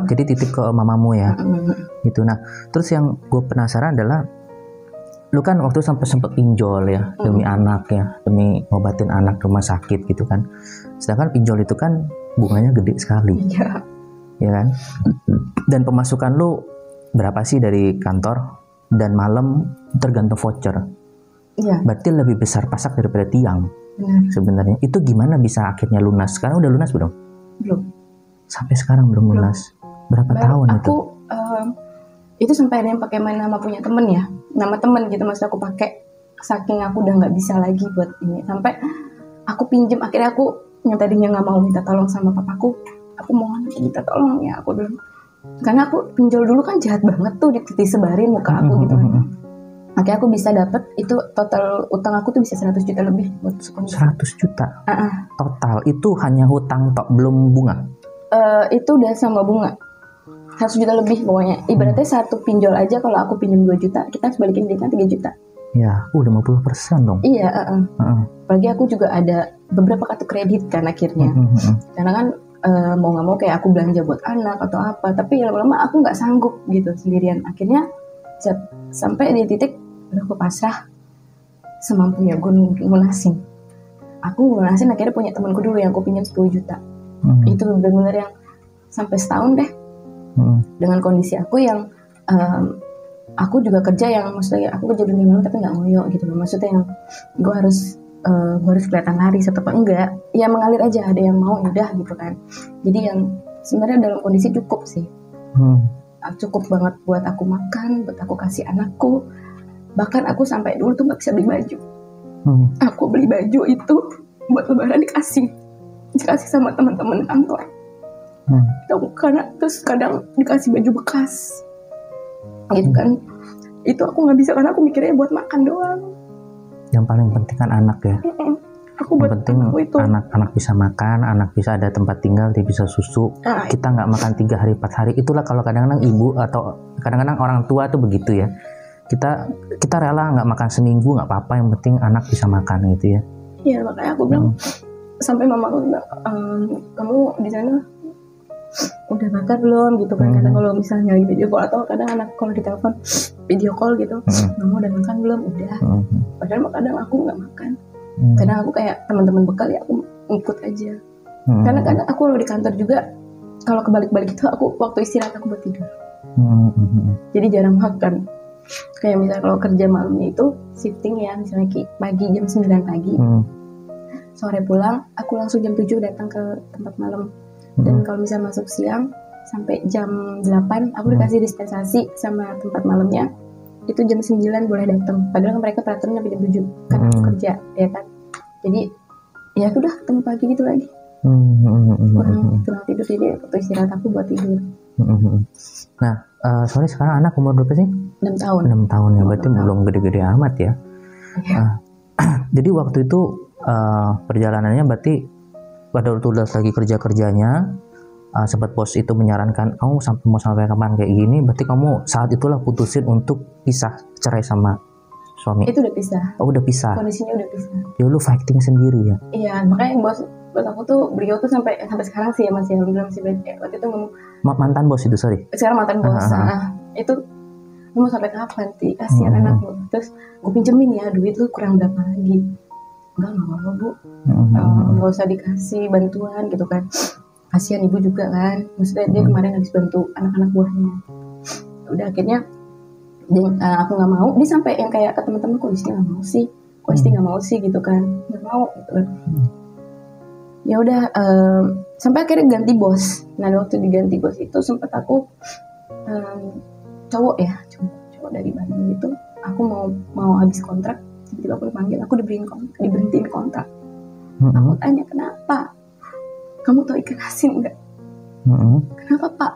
Jadi titip ke mamamu ya. Gitu. Nah, terus yang gue penasaran adalah lu kan waktu sempet pinjol ya demi anak ya, demi ngobatin anak rumah sakit gitu kan. Sedangkan pinjol itu kan bunganya gede sekali. Iya. Ya kan? Dan pemasukan lu berapa sih dari kantor dan malam tergantung voucher. Iya. Berarti lebih besar pasak daripada tiang. Benar. Sebenarnya itu gimana bisa akhirnya lunas? Sekarang udah lunas belum? Belum. Sampai sekarang belum lunas. Berapa tahun itu? Itu sampai ada yang pakai nama punya temen ya, nama temen gitu, maksud aku pakai, saking aku udah nggak bisa lagi buat ini, sampai aku pinjem, akhirnya aku yang tadinya nggak mau minta tolong sama papaku, aku mohon minta tolong ya, aku bilang, karena aku pinjol dulu kan jahat banget tuh, disebarin muka aku gitu kan. Akhirnya aku bisa dapet, itu total utang aku tuh bisa 100 juta lebih buat sekolah. 100 juta? Total, itu hanya hutang tok, belum bunga? Itu udah sama bunga. 100 juta lebih pokoknya. Ibaratnya satu pinjol aja, kalau aku pinjam 2 juta, kita harus balikin dia kan 3 juta. Ya, 50% dong. Iya, apalagi aku juga ada beberapa kartu kredit kan akhirnya. Karena kan mau gak mau kayak aku belanja buat anak atau apa, tapi lama-lama aku gak sanggup gitu sendirian. Akhirnya sampai di titik udah aku pasrah, semampunya gue ngunasin. Aku ngunasin, akhirnya punya temanku dulu yang aku pinjam 10 juta. Itu benar-benar yang sampai setahun deh. Dengan kondisi aku yang aku juga kerja yang maksudnya aku kerja dunia malam tapi nggak ngoyo gitu loh, maksudnya yang gue harus kelihatan laris atau apa enggak, ya mengalir aja, ada yang mau udah gitu kan. Jadi yang sebenarnya dalam kondisi cukup sih, cukup banget buat aku makan, buat aku kasih anakku. Bahkan aku sampai dulu tuh nggak bisa beli baju. Aku beli baju itu buat lebaran dikasih sama teman-teman kantor. Karena terus kadang dikasih baju bekas gitu kan, itu aku nggak bisa karena aku mikirnya buat makan doang. Yang paling penting kan anak ya. Aku buat penting anak bisa makan, anak bisa ada tempat tinggal, dia bisa susu. Kita nggak makan 3 hari 4 hari, itulah kalau kadang-kadang ibu atau kadang-kadang orang tua tuh begitu ya. Kita rela nggak makan seminggu nggak apa-apa, yang penting anak bisa makan gitu ya. Iya, makanya aku bilang sampai mama aku bilang, kamu di sana udah makan belum gitu kan. Kadang kalau misalnya lagi video call atau kadang anak kalau ditelepon video call gitu, kamu udah makan belum? Udah. Padahal kadang aku nggak makan. Kadang aku kayak teman-teman bekal ya aku ikut aja. Karena kadang aku kalau di kantor juga kalau kebalik-balik itu aku waktu istirahat aku buat tidur. Jadi jarang makan. Kayak misalnya kalau kerja malamnya itu shifting ya, misalnya pagi jam 9 pagi, sore pulang, aku langsung jam 7 datang ke tempat malam. Dan kalau misalnya masuk siang sampai jam 8 aku dikasih dispensasi sama tempat malamnya, itu jam 9 boleh datang. Padahal kan mereka peraturan sampai jam 7 karena aku kerja ya kan. Jadi ya aku udah ketemu pagi gitu lagi. Kurang tidur, jadi waktu istirahat aku buat tidur. Nah, sorry sekarang anak umur berapa sih? 6 tahun. 6 tahun ya, berarti belum gede-gede amat ya. Jadi waktu itu perjalanannya berarti pada waktu udah lagi kerja-kerjanya, sempat bos itu menyarankan kamu mau sampai kapan kayak gini, berarti kamu saat itulah putusin untuk pisah, cerai sama suami. Itu udah pisah. Oh, udah pisah. Kondisinya udah pisah. Ya lu fighting sendiri ya. Iya, makanya bos aku tuh, beliau tuh sampai sekarang sih ya masih alhamdulillah masih baik. Waktu itu ngomong mantan bos itu, sorry. Sekarang mantan bos. Itu lu mau sampai kapan sih, kasihan anak lu. Terus gue pinjemin ya duit lu kurang berapa lagi. Enggak mau bu, nggak usah dikasih bantuan gitu kan, kasihan ibu juga kan, maksudnya dia kemarin habis bantu anak-anak buahnya. Udah akhirnya aku nggak mau, dia sampai yang kayak ke teman-teman, kok Isti nggak mau sih, kok Isti nggak mau sih gitu kan, nggak mau gitu kan. Ya udah sampai akhirnya ganti bos. Nah waktu diganti bos itu sempat aku cowok dari Bandung gitu, aku mau habis kontrak, tiba-tiba aku dipanggil, aku diberhentiin kontrak. Aku tanya kenapa, kamu tahu ikan asin nggak? Kenapa Pak?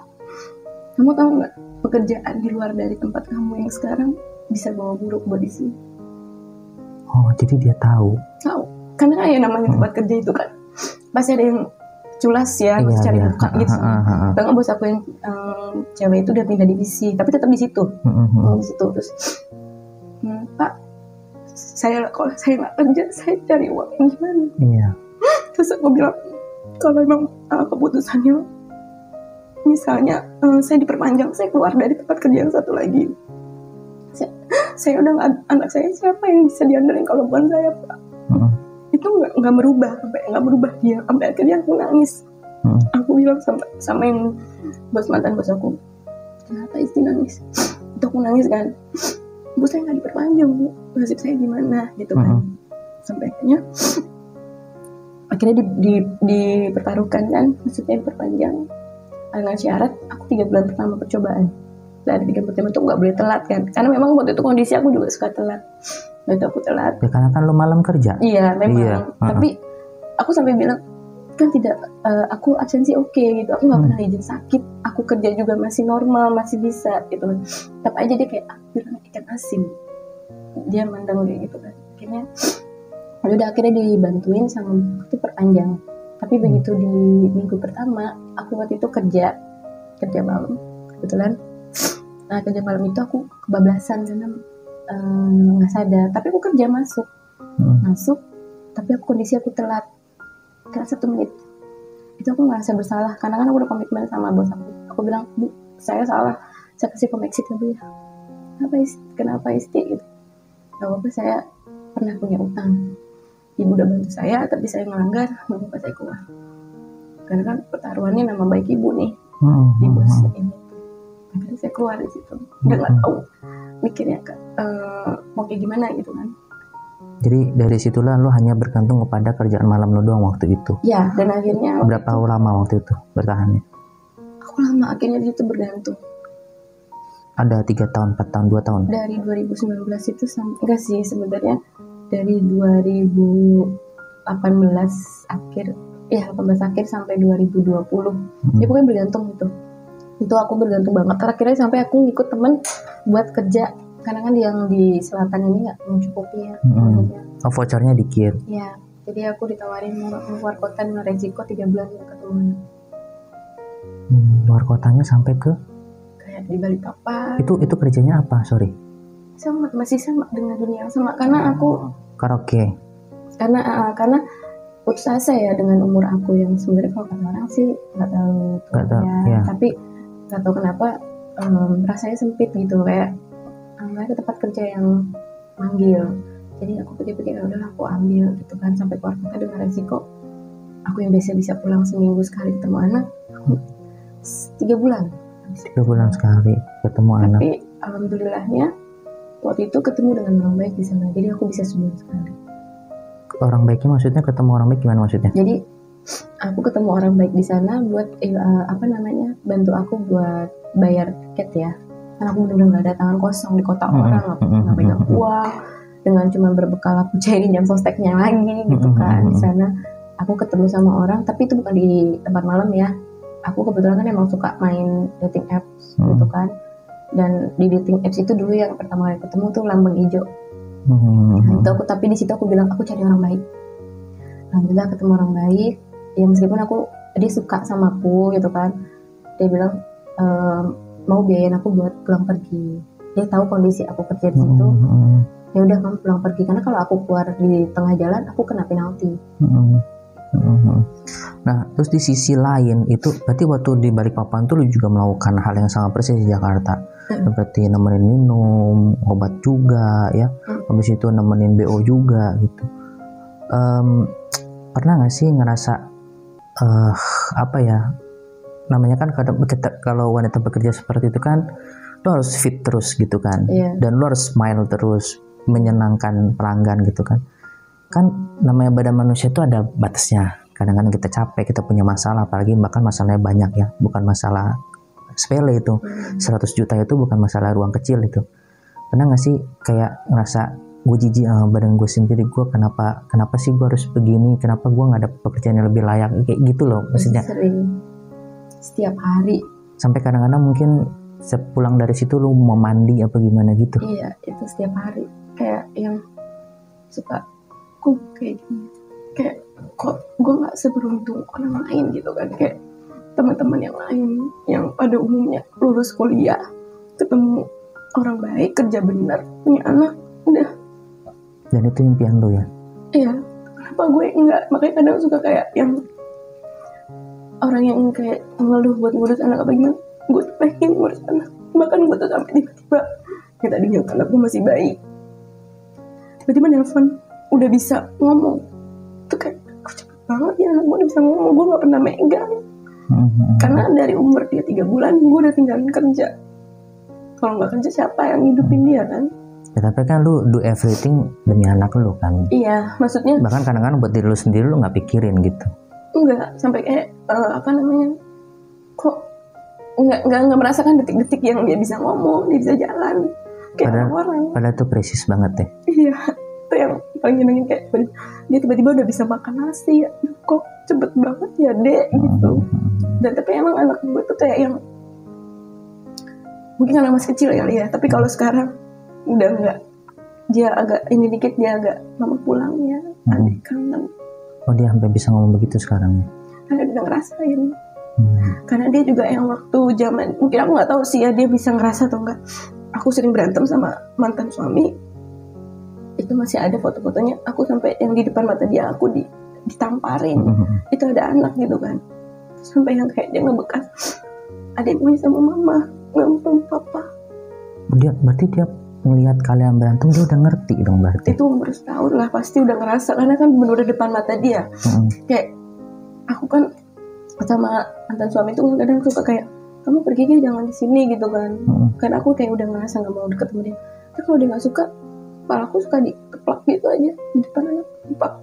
Kamu tahu nggak pekerjaan di luar dari tempat kamu yang sekarang bisa bawa buruk buat di sini? Oh jadi dia tahu karena kan ya namanya tempat kerja itu kan pasti ada yang culas ya, cari muka gitu. Bahkan bos aku yang cewek itu udah pindah divisi, tapi tetap di situ. Di situ terus, Pak, kalau saya nggak kerja, saya cari uang gimana? Iya. Terus aku bilang, kalau memang keputusannya, misalnya saya diperpanjang, saya keluar dari tempat kerja yang satu lagi. Saya udah nggak, anak saya siapa yang bisa diandelin kalau bukan saya, Pak? Itu nggak merubah dia, sampai akhirnya aku nangis. Aku bilang sama yang mantan bos aku, kenapa Isti nangis? Itu aku nangis kan, bu saya nggak diperpanjang bu, nasib saya gimana gitu kan. Sampai akhirnya dipertaruhkan kan, maksudnya diperpanjang dengan syarat aku 3 bulan pertama percobaan. Dari 3 bulan pertama itu nggak boleh telat kan, karena memang waktu itu kondisi aku juga suka telat. Nah itu aku telat. Ya karena kan lo malam kerja. Iya memang. Iya. Tapi aku sampai bilang kan tidak, aku absensi oke gitu. Aku nggak pernah izin sakit. Aku kerja juga masih normal, masih bisa gitu. Tetap aja dia kayak bilang ikan asin. Dia mandang kayak gitu kan. Akhirnya dibantuin sama itu perpanjang. Tapi begitu di minggu pertama, aku waktu itu kerja malam kebetulan. Nah kerja malam itu aku kebablasan karena nggak sadar, tapi aku kerja masuk, tapi kondisi aku telat 1 menit. Itu aku ngerasa bersalah karena kan aku udah komitmen sama bos aku. Aku bilang, bu, saya salah, saya kasih komexit ya bu ya. Kenapa Isti gitu? Gak apa-apa, saya pernah punya utang. Ibu udah bantu saya, tapi saya melanggar, nggak apa-apa saya keluar. Karena kan pertaruhannya nama baik ibu nih, di bos ini. Akhirnya saya keluar di situ, udah nggak tahu mikirnya mau kayak gimana gitu kan. Jadi dari situlah lo hanya bergantung kepada kerjaan malam lo doang waktu itu. Ya, dan akhirnya berapa lama waktu itu bertahannya? Aku lama akhirnya di situ bergantung. Ada 3 tahun, 4 tahun, 2 tahun? Dari 2019 itu enggak sih sebenarnya, dari 2018 akhir, ya 18 akhir sampai 2020. Ya pokoknya bergantung itu. Itu aku bergantung banget. Terakhirnya sampai aku ngikut temen buat kerja, karena kan yang di selatan ini nggak mencukupi ya. Oh, vouchernya dikit. Ya, jadi aku ditawarin mau keluar kota dengan resiko 3 bulan nggak ketemu. Luar kotanya sampai ke? Kayak di Balikpapan. Itu kerjanya apa? Sorry. Masih sama dengan dunia yang sama, karena aku karaoke. Karena putus asa ya dengan umur aku yang sebenarnya kalau kata orang sih nggak tahu ya. Tapi nggak tahu kenapa rasanya sempit gitu, kayak nggak ada tempat kerja yang manggil. Jadi aku pikir-pikir udah aku ambil gitu kan, sampai keluar kota dengan resiko aku yang biasa bisa pulang seminggu sekali ketemu anak, aku 3 bulan. 3 bulan sekali ketemu anak. Tapi alhamdulillahnya waktu itu ketemu dengan orang baik di sana, jadi aku bisa sebulan sekali. Orang baiknya maksudnya ketemu orang baik gimana maksudnya? Jadi aku ketemu orang baik di sana buat bantu aku buat bayar tiket ya. Karena aku benar-benar nggak ada tangan kosong di kota orang, aku nggak pegang uang, dengan cuma berbekal aku cairin jam sosteknya lagi gitu kan. Di sana aku ketemu sama orang, tapi itu bukan di tempat malam ya. Aku kebetulan kan emang suka main dating apps gitu kan. Dan di dating apps itu dulu yang pertama kali ketemu tuh lambang hijau. Nah, itu tapi di situ aku bilang aku cari orang baik. Alhamdulillah ketemu orang baik. Ya meskipun dia suka sama aku gitu kan. Dia bilang mau biayain aku buat pulang pergi. Dia tahu kondisi aku kerja di situ. Ya udah kamu pulang pergi, karena kalau aku keluar di tengah jalan aku kena penalti. Mhm. Nah, terus di sisi lain itu berarti waktu di Balikpapan tuh lu juga melakukan hal yang sama persis di Jakarta. Seperti nemenin minum, obat juga ya. Habis itu nemenin BO juga gitu. Pernah nggak sih ngerasa apa ya? Namanya kan kalau wanita bekerja seperti itu kan lu harus fit terus gitu kan. Iya. Dan lu harus smile terus, menyenangkan pelanggan gitu kan. Kan namanya badan manusia itu ada batasnya. Kadang-kadang kita capek, kita punya masalah, apalagi bahkan masalahnya banyak ya, bukan masalah sepele itu. 100 juta itu bukan masalah ruang kecil itu. Pernah nggak sih kayak ngerasa gue jijik sama badan gue sendiri, gue kenapa sih gue harus begini, kenapa gue nggak dapet pekerjaan yang lebih layak, kayak gitu loh maksudnya. Sering, setiap hari. Sampai kadang-kadang mungkin sepulang dari situ lu mau mandi apa gimana gitu. Iya, itu setiap hari. Kayak yang suka kok kayak gini, kayak kok gue nggak seberuntung orang lain gitu kan, kayak teman-teman yang lain yang pada umumnya lulus kuliah, ketemu orang baik, kerja benar, punya anak, udah. Dan itu impian lu ya? Iya, kenapa gue enggak? Makanya kadang suka kayak yang orang yang kayak ngeluh buat ngurus anak apa gimana, gue tuh pengen ngurus anak. Bahkan gue tuh sampai tiba-tiba kayak tadinya anak gue masih bayi, tiba-tiba nelfon udah bisa ngomong. Itu kayak kok cepet banget ya anak gue udah bisa ngomong. Gue gak pernah megang karena dari umur dia 3 bulan gue udah tinggalin kerja. Kalau nggak kerja siapa yang hidupin dia kan? Ya, tapi kan lu do everything demi anak lu kan. Iya, maksudnya Bahkan kadang-kadang buat diri lu sendiri lu nggak pikirin gitu. enggak sampai kayak apa namanya, kok nggak merasakan detik-detik yang dia bisa ngomong, dia bisa jalan kayak orang. Padahal itu precious banget deh. Iya, itu yang paling nyenengin, kayak dia tiba-tiba udah bisa makan nasi ya, kok cepet banget ya dek gitu. Dan tapi emang anak gue tuh kayak yang mungkin anak masih kecil kali ya, tapi kalau sekarang udah enggak, dia agak ini dikit dia agak mama pulang ya, adik kangen. Oh, dia sampai bisa ngomong begitu sekarang ya? Karena dia ngerasain. Karena dia juga yang waktu zaman, mungkin aku nggak tahu sih ya dia bisa ngerasa atau enggak, aku sering berantem sama mantan suami. Itu masih ada foto-fotonya aku sampai yang di depan mata dia aku ditamparin. Itu ada anak gitu kan, sampai yang kayak dia ngebekas, adikmu sama mama, nggak sama papa. Berarti dia ngelihat kalian berantem, dia udah ngerti dong berarti. Itu umur setahun lah pasti udah ngerasa, karena kan bener-bener depan mata dia. Kayak aku kan sama mantan suami itu kadang suka kayak, kamu pergi aja jangan di sini gitu kan. Karena aku kayak udah ngerasa nggak mau deket sama dia. Tapi kalau dia nggak suka, kepala aku suka dikeplak gitu aja di depan anak, keplak.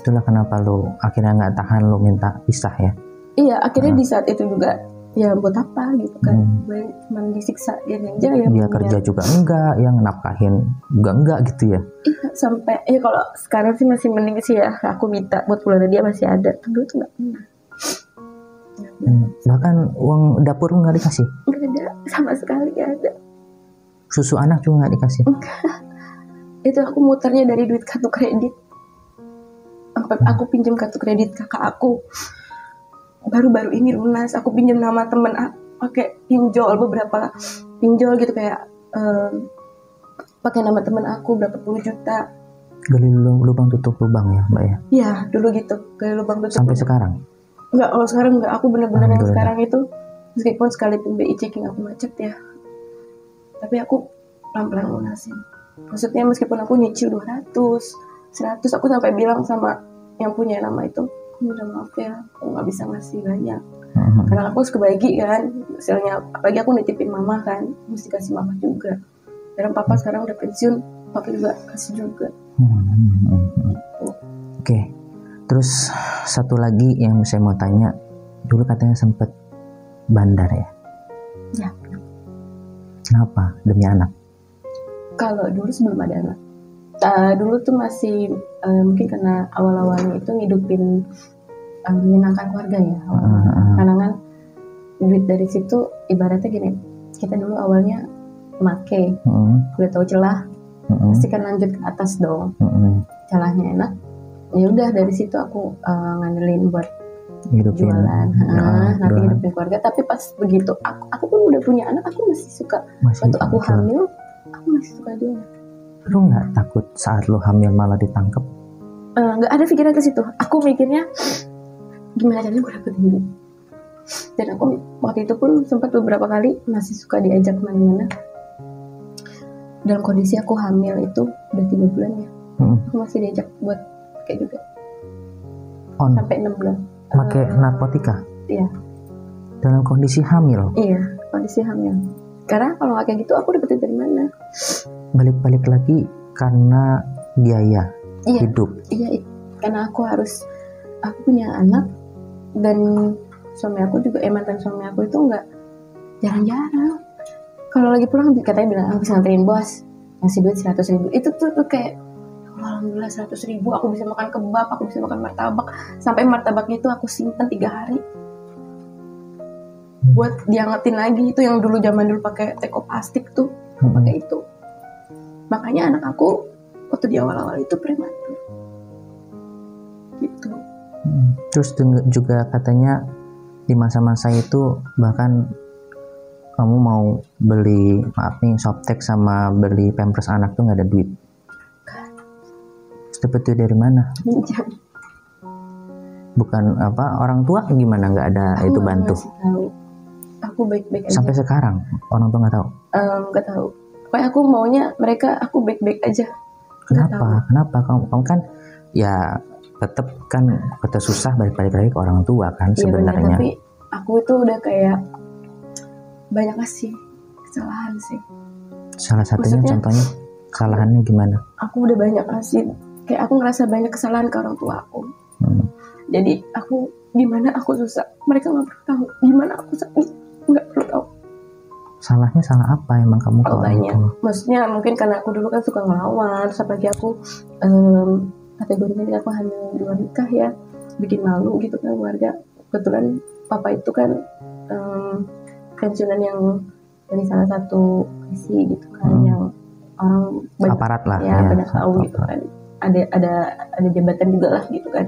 Itulah kenapa lu akhirnya nggak tahan, lu minta pisah ya? Iya, akhirnya di saat itu juga ya buat apa gitu kan, gue cuma disiksa dia aja ya. Dia kerja juga enggak, yang nafkahin juga enggak gitu ya? Iya, sampai ya kalau sekarang sih masih mending sih ya, aku minta buat keluarga dia masih ada. Dulu tuh nggak pernah. Bahkan uang dapur nggak dikasih? Nggak ada, sama sekali nggak ada. Susu anak juga nggak dikasih? Itu aku muternya dari duit kartu kredit. Sampai aku pinjam kartu kredit kakak aku, baru-baru ini lunas. Aku pinjam nama temen pakai pinjol, beberapa pinjol gitu, kayak pakai nama temen aku berapa puluh juta. Gali lubang tutup lubang ya mbak ya? Iya dulu gitu, gali lubang tutup. Sampai sekarang? Enggak, kalau sekarang enggak. Aku benar-benar yang sekarang itu, meskipun sekalipun BI checking aku macet ya, tapi aku pelan-pelan lunasin. Maksudnya meskipun aku nyicil 200, 100, aku sampai bilang sama yang punya nama itu, minta maaf ya, aku nggak bisa ngasih banyak. Karena aku harus kebagi kan, hasilnya. Apalagi aku nitipin mama kan, mesti kasih mama juga. Dan papa sekarang udah pensiun, papa juga kasih juga. Oke. Terus satu lagi yang saya mau tanya, dulu katanya sempat bandar ya? Ya. Kenapa? Demi anak? Kalau dulu sebelum ada anak, dulu tuh masih mungkin karena awal-awalnya itu ngidupin menyenangkan keluarga ya. Karena kan duit dari situ ibaratnya gini, kita dulu awalnya make, udah tahu celah, pasti kan lanjut ke atas dong. Celahnya enak, ya udah dari situ aku ngandelin buat hidupin, jualan, nanti hidupin keluarga. Tapi pas begitu aku pun udah punya anak, aku masih suka. Waktu aku hamil, aku masih suka jualan. Lu nggak takut saat lu hamil malah ditangkap? nggak ada pikiran ke situ. Aku mikirnya gimana caranya gue dapetin duit. Dan aku waktu itu pun sempat beberapa kali masih suka diajak kemana-mana. Dalam kondisi aku hamil itu udah 3 bulan ya. Aku masih diajak buat kayak juga. Sampai 6 bulan. Pakai narkotika? Iya. Dalam kondisi hamil? Iya, kondisi hamil. Karena kalau nggak kayak gitu aku dapetin dari mana? Balik-balik lagi karena biaya hidup. Iya, karena aku punya anak dan suami aku juga mantan suami aku itu nggak jarang-jarang. Kalau lagi pulang katanya bilang aku bisa nganterin bos, ngasih duit 100.000. Itu tuh kayak alhamdulillah 100.000 aku bisa makan kebab, aku bisa makan martabak. Sampai martabaknya itu aku simpen 3 hari buat diangetin lagi. Itu yang dulu zaman dulu pakai teko plastik tuh, pakai itu. Makanya anak aku waktu di awal-awal itu prematur gitu. Terus juga katanya di masa-masa itu bahkan kamu mau beli Softtek sama beli pampers anak tuh nggak ada duit. Dapat duit dari mana? Pinjam. Bukan orang tua gimana nggak ada Aku itu nggak bantu? ngasih tahu. Aku baik-baik aja. Sampai sekarang orang tua nggak tahu. Nggak tahu. Pokoknya aku maunya aku baik-baik aja. Kenapa? Kamu kan ya tetap kan kata susah balik lagi ke orang tua kan sebenarnya. Tapi aku itu udah kayak banyak kasih kesalahan sih. Salah satunya Maksudnya, contohnya kesalahannya gimana? Aku udah banyak kasih. Kayak aku ngerasa banyak kesalahan ke orang tua aku. Jadi aku gimana aku susah, mereka nggak perlu tahu. Gimana aku sakit, nggak perlu tahu. Salahnya salah apa emang kamu ke orang Banyak. tua? Maksudnya mungkin karena aku dulu kan suka ngelawan, terus apalagi aku kategorinya aku hamil di luar nikah ya, bikin malu gitu kan keluarga. Kebetulan papa itu kan pensiunan yang dari salah satu isi gitu kan, yang orang banyak, aparat lah ya banyak tahu gitu kan. Ada jabatan juga lah gitu kan.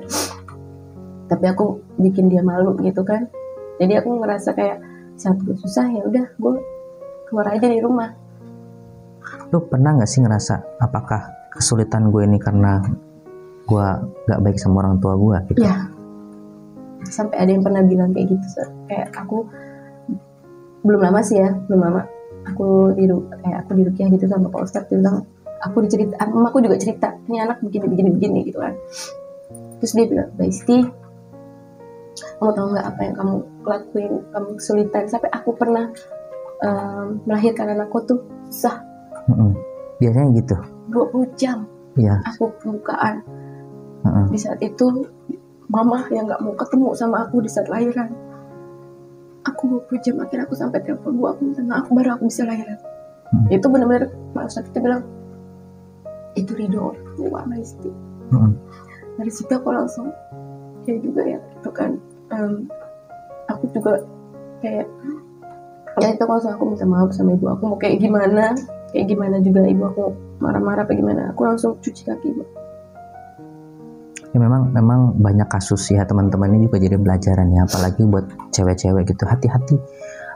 Tapi aku bikin dia malu gitu kan. Jadi aku ngerasa kayak saat gue susah ya udah gue keluar aja dari rumah. Lu pernah nggak sih ngerasa apakah kesulitan gue ini karena gue nggak baik sama orang tua gue gitu? Ya. Sampai ada yang pernah bilang kayak gitu. Kayak aku belum lama aku di Rukiah gitu sama Pak Ustadz. Dia bilang aku juga cerita ini anak begini gitu kan. Terus dia bilang, Mbak Isti, kamu tahu nggak apa yang kamu lakuin, kamu kesulitan sampai aku pernah melahirkan anakku tuh susah. Biasanya gitu 20 jam ya. Aku pembukaan. Di saat itu mama yang nggak mau ketemu sama aku di saat lahiran. Aku 20 jam akhirnya aku sampai telepon Bu, aku minta maaf baru aku bisa lahiran. Itu benar-benar Pak Ustadz itu bilang itu ridho Allah Mbak Isti. Dari situ aku langsung ya juga ya itu kan aku juga kayak ya itu langsung aku minta maaf sama ibu aku, mau kayak gimana juga ibu aku marah-marah apa gimana, aku langsung cuci kaki ibu. Ya memang banyak kasus ya teman-teman, ini juga jadi pelajaran ya, apalagi buat cewek-cewek gitu, hati-hati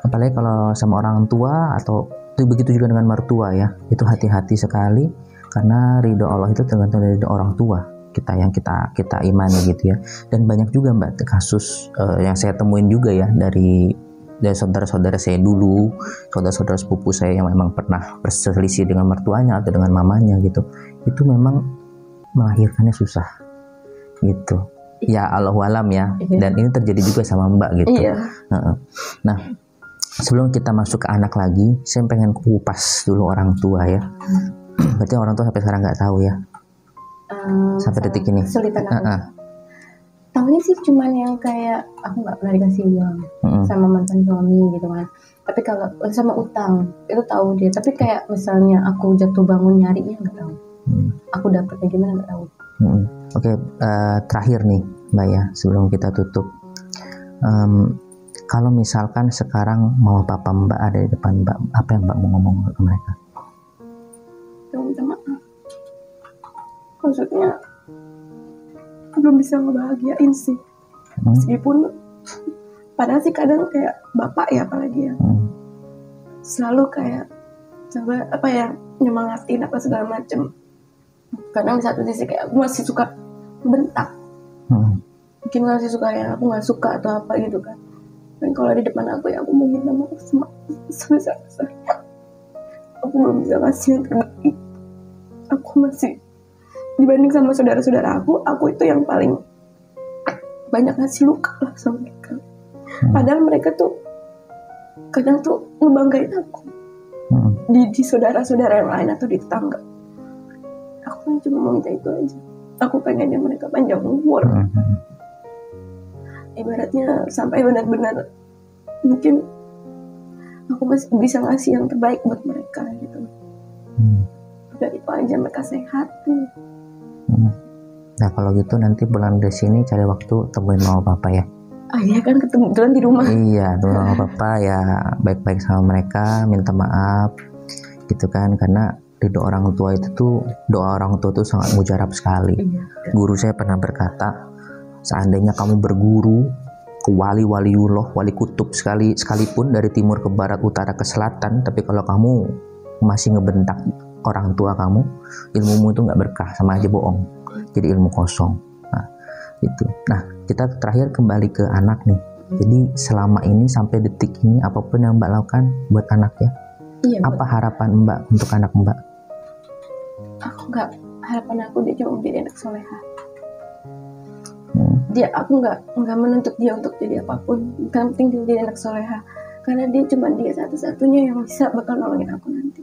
apalagi kalau sama orang tua atau begitu juga dengan mertua ya, itu hati-hati sekali karena ridho Allah itu tergantung dari orang tua kita yang kita imani gitu ya. Dan banyak juga Mbak kasus yang saya temuin juga ya dari saudara-saudara saya dulu, saudara-saudara sepupu saya yang memang pernah berselisih dengan mertuanya atau dengan mamanya gitu, itu memang melahirkannya susah gitu ya, Allahu alam ya. Dan ini terjadi juga sama Mbak gitu. Nah sebelum kita masuk ke anak lagi, saya pengen kupas dulu orang tua ya. Berarti orang tua sampai sekarang nggak tahu ya sampai detik ini. Kesulitan aku. Tahunya sih cuman yang kayak aku nggak pernah dikasih uang sama mantan suami gitu kan. Tapi kalau sama utang itu tahu dia. Tapi kayak misalnya aku jatuh bangun nyarinya nggak tahu. Aku dapetnya gimana nggak tahu. Oke, terakhir nih Mbak ya sebelum kita tutup. Kalau misalkan sekarang mau papa Mbak ada di depan Mbak, apa yang Mbak mau ngomong ke mereka? Minta maaf. Maksudnya aku belum bisa ngebahagiain sih. Meskipun padahal sih kadang kayak bapak ya apalagi ya. Selalu kayak coba nyemangatin apa segala macem. Karena di satu sisi kayak aku masih suka bentak, Hmm. mungkin ngasih suka yang aku nggak suka atau apa gitu kan. Dan kalau di depan aku ya aku mau minta maaf sebesar-besarnya. Aku belum bisa ngasih yang terbaik. Aku masih dibanding sama saudara-saudara aku itu yang paling banyak ngasih luka lah sama mereka. Padahal mereka tuh kadang tuh ngebanggain aku di saudara-saudara yang lain atau di tetangga. Aku cuma mau minta itu aja. Aku pengennya mereka panjang umur. Ibaratnya sampai benar-benar mungkin aku masih bisa ngasih yang terbaik buat mereka gitu. Udah itu aja, mereka sehat tuh. Nah kalau gitu nanti bulan di sini cari waktu temuin mama papa ya. Ah iya kan kebetulan di rumah. Iya, temuin mama papa ya, baik-baik sama mereka, minta maaf gitu kan, karena ridho orang tua itu tuh, doa orang tua tuh sangat mujarab sekali. Guru saya pernah berkata, seandainya kamu berguru ke waliullah, wali kutub sekalipun dari timur ke barat, utara ke selatan, tapi kalau kamu masih ngebentak orang tua kamu, ilmumu itu nggak berkah, sama aja bohong, jadi ilmu kosong. Nah itu. Nah kita terakhir kembali ke anak nih. Jadi selama ini sampai detik ini apapun yang Mbak lakukan buat anak ya. Iya, apa harapan Mbak untuk anak Mbak? Harapan aku dia cuma menjadi anak soleha. Aku nggak menuntut dia untuk jadi apapun. Yang penting dia jadi anak soleha. Karena dia satu-satunya yang bisa bakal nolongin aku nanti.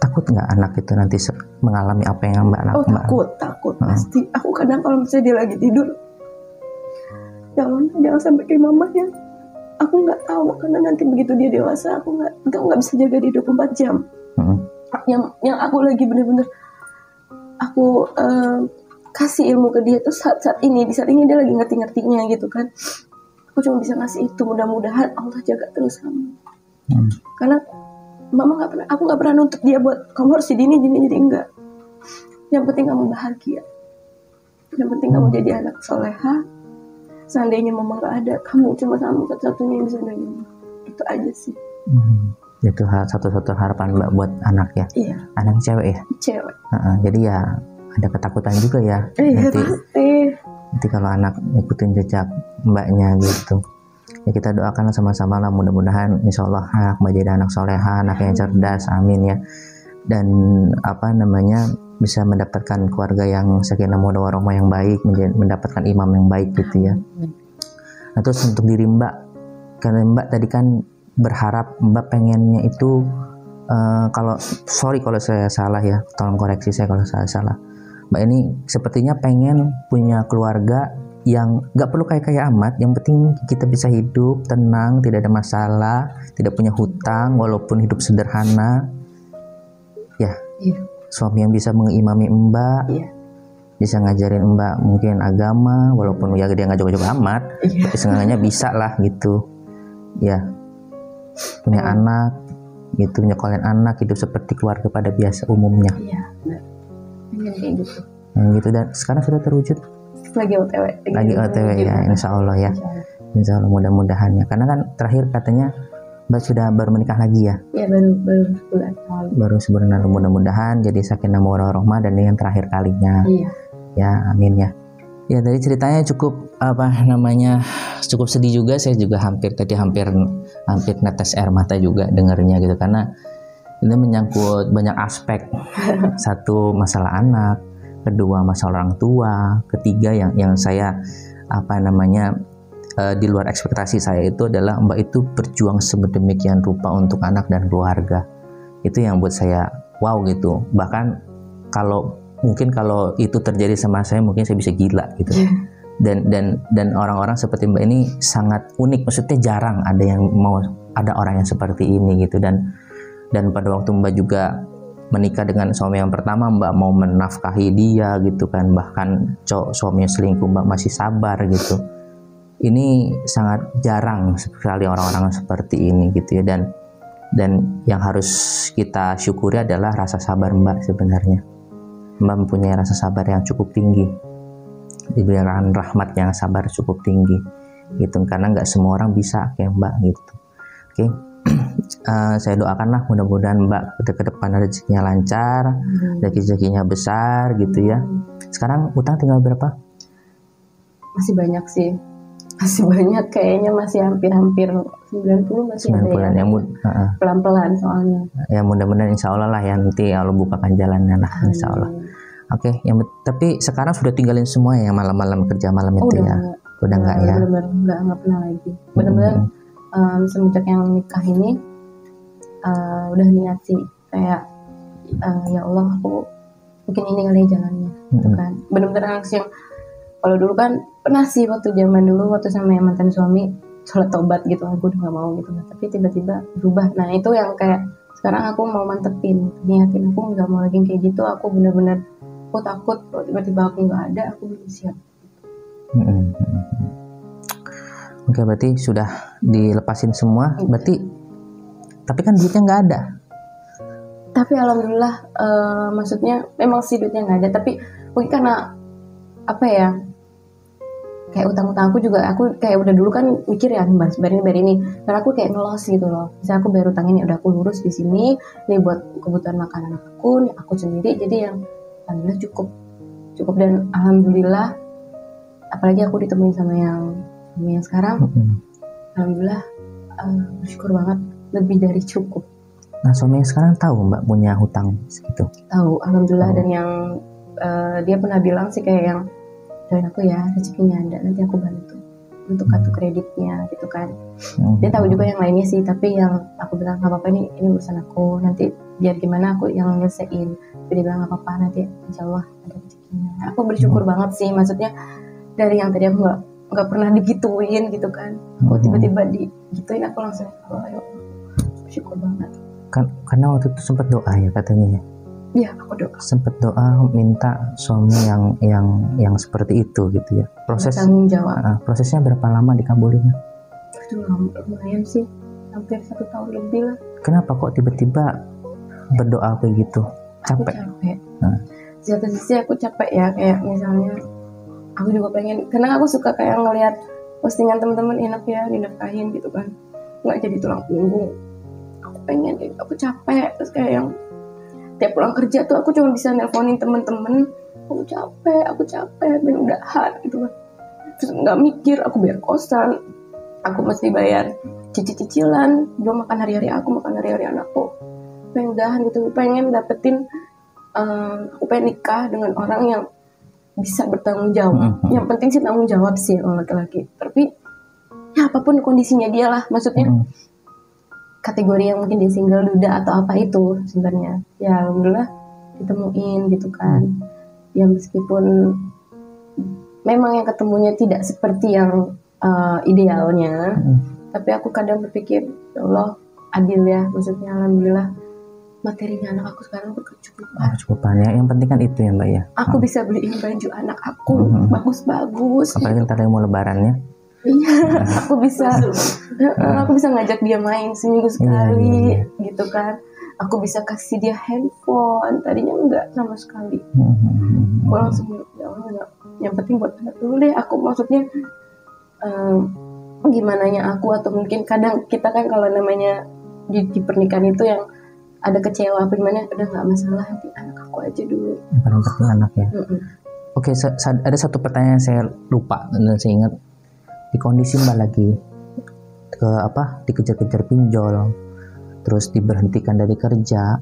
Takut nggak anak itu nanti mengalami apa yang Mbak lakukan? Takut pasti. Aku kadang kalau misalnya dia lagi tidur, jangan sampai kayak mamanya. Aku nggak tahu karena nanti begitu dia dewasa, aku nggak bisa jaga dia 24 jam. Yang aku lagi bener-bener aku kasih ilmu ke dia tuh saat ini, di saat ini dia lagi ngerti-ngertinya gitu kan. Aku cuma bisa ngasih itu, mudah-mudahan Allah jaga terus kamu. Karena aku nggak pernah nuntut dia buat kamu harus jadi ini jadi enggak. Yang penting kamu bahagia, yang penting kamu jadi anak soleha. Seandainya mama nggak ada, kamu cuma satu-satunya yang bisa nanya. Itu aja sih. Itu satu-satu harapan Mbak buat anak ya. Iya. Anak cewek ya. Cewek. Jadi ya ada ketakutan juga ya. Iya pasti. Nanti kalau anak ikutin jejak Mbaknya gitu. Ya kita doakan sama-sama lah, mudah-mudahan insya Allah anak Mbak jadi anak soleha, anak yang cerdas, amin ya. Dan bisa mendapatkan keluarga yang sakinah mawaddah warahmah yang baik, mendapatkan imam yang baik gitu ya. Nah terus untuk diri Mbak, karena Mbak tadi kan berharap Mbak pengennya itu kalau saya salah ya, tolong koreksi saya kalau saya salah. Mbak ini sepertinya pengen punya keluarga yang gak perlu kaya amat, yang penting kita bisa hidup tenang, tidak ada masalah, tidak punya hutang, walaupun hidup sederhana ya. Suami yang bisa mengimami Mbak, bisa ngajarin Mbak mungkin agama, walaupun ya dia nggak jago-jago amat, tapi seenggaknya bisa lah gitu ya. Punya anak gitu, nyekolahin anak, hidup seperti keluarga pada biasa umumnya. Iya, benar. Kayak gitu. Gitu, dan sekarang sudah terwujud. Lagi OTW ya, insya Allah ya. Insya Allah mudah-mudahan ya. Karena kan terakhir katanya Mbak sudah baru menikah lagi ya? Iya, baru sebulan. Baru sebulan, mudah-mudahan jadi sakinah mawaddah warahmah dan yang terakhir kalinya. Iya. Ya, amin ya. Ya dari ceritanya cukup cukup sedih juga. Saya juga hampir netes air mata juga dengarnya gitu, karena ini menyangkut banyak aspek. Satu, masalah anak, kedua masalah orang tua, ketiga yang saya di luar ekspektasi saya itu adalah Mbak itu berjuang sedemikian rupa untuk anak dan keluarga. Itu yang buat saya wow gitu. Bahkan kalau itu terjadi sama saya, mungkin saya bisa gila gitu. Dan orang-orang seperti Mbak ini sangat unik, maksudnya jarang ada orang yang seperti ini gitu. Dan pada waktu Mbak juga menikah dengan suami yang pertama, Mbak mau menafkahi dia gitu kan, bahkan suaminya selingkuh Mbak masih sabar gitu. Ini sangat jarang sekali orang-orang seperti ini gitu ya. Dan yang harus kita syukuri adalah rasa sabar Mbak sebenarnya. Mbak mempunyai rasa sabar yang cukup tinggi, diberikan rahmat yang sabar cukup tinggi gitu, karena nggak semua orang bisa kayak Mbak gitu. Oke. Saya doakanlah mudah-mudahan Mbak ke depan rezekinya lancar, rezekinya besar gitu ya. Sekarang utang tinggal berapa? masih banyak sih. Masih banyak kayaknya, masih hampir 90 masih 90-an ada ya. Pelan-pelan soalnya. Ya mudah-mudahan insya Allah lah ya, nanti Allah bukakan jalannya lah insya Allah. Oke, tapi sekarang sudah tinggalin semua ya malam-malam kerja malam itu ya? Udah enggak ya? Benar-benar enggak pernah lagi. Benar-benar semenjak yang nikah ini udah niat sih kayak ya Allah, aku mungkin ini kali jalannya gitu kan. Benar-benar langsung. Kalau dulu kan pernah sih waktu zaman dulu waktu sama yang mantan suami sholat tobat gitu, aku udah gak mau gitu, tapi tiba-tiba berubah. Nah itu yang kayak sekarang aku mau mantepin, niatin aku nggak mau lagi kayak gitu. Aku benar-benar aku takut kalau tiba-tiba aku nggak ada, aku belum siap. Oke, berarti sudah dilepasin semua. Berarti tapi kan duitnya nggak ada. Tapi alhamdulillah, maksudnya memang sih duitnya nggak ada, tapi mungkin karena apa ya, kayak utang-utang aku juga, aku kayak udah dulu kan mikir ya bayar ini, karena aku kayak ngelos gitu loh. Misalnya aku bayar utang ini, udah aku lurus di sini, ini buat kebutuhan makanan aku, aku sendiri, jadi yang alhamdulillah cukup dan alhamdulillah, apalagi aku ditemuin sama yang sekarang, alhamdulillah bersyukur banget, lebih dari cukup. Nah suami yang sekarang tahu Mbak punya hutang segitu? Tahu, alhamdulillah. Dan yang dia pernah bilang sih kayak yang doain aku ya rezekinya ada, nanti aku bantu untuk kartu kreditnya gitu kan. Dia tahu juga yang lainnya sih, tapi yang aku bilang nggak apa-apa, ini urusan aku, nanti biar gimana aku yang nyelesain. Tapi dia bilang nggak apa-apa, nanti insya Allah ada rezekinya. Aku bersyukur banget sih, maksudnya dari yang tadi aku nggak pernah digituin gitu kan, aku tiba-tiba digituin, aku langsung ya Allah, bersyukur banget. Karena waktu itu sempat doa ya katanya ya. Iya, aku doa. Sempat doa minta suami yang seperti itu gitu ya. Tanggung jawab. Prosesnya berapa lama dikabulinya? Itu lumayan sih, hampir 1 tahun lebih lah. Kenapa kok tiba-tiba berdoa kayak gitu? Capek. Aku capek. Di satu sisi aku capek ya, kayak misalnya aku juga pengen, karena aku suka kayak ngelihat postingan teman-teman enak ya dinafkahin gitu kan, nggak jadi tulang punggung. Aku pengen, aku capek, terus kayak yang tiap pulang kerja tuh aku cuma bisa nelponin temen-temen, aku capek, mudah-mudahan gitu kan. Terus nggak mikir, aku bayar kosan, aku mesti bayar cicilan, belum makan hari-hari aku, makan hari-hari anakku. Mudah-mudahan gitu, pengen dapetin, aku pengen nikah dengan orang yang bisa bertanggung jawab. Yang penting sih tanggung jawab sih orang laki-laki. Tapi ya apapun kondisinya dia lah, maksudnya. Kategori yang mungkin dia single duda atau apa itu sebenarnya ya alhamdulillah ditemuin gitu kan. Ya meskipun memang yang ketemunya tidak seperti yang idealnya, tapi aku kadang berpikir ya Allah adil ya, maksudnya alhamdulillah materinya anak aku sekarang berkecukupan ya. Yang penting kan itu ya Mbak ya, aku bisa beliin baju anak aku bagus-bagus apalagi gitu. ntar yang mau lebarannya. Iya, aku bisa ngajak dia main seminggu sekali, gitu kan. Aku bisa kasih dia handphone, tadinya enggak sama sekali. Aku langsung ya Allah, enggak. Yang penting buat anak dulu deh. Aku maksudnya gimana nya aku, atau mungkin kadang kita kan kalau namanya di pernikahan itu yang ada kecewa apa gimana, udah nggak masalah, nanti anak aku aja dulu. Yang paling penting anak ya. Oke, ada satu pertanyaan saya lupa dan saya ingat. Di kondisi Mbak lagi dikejar-kejar pinjol, terus diberhentikan dari kerja,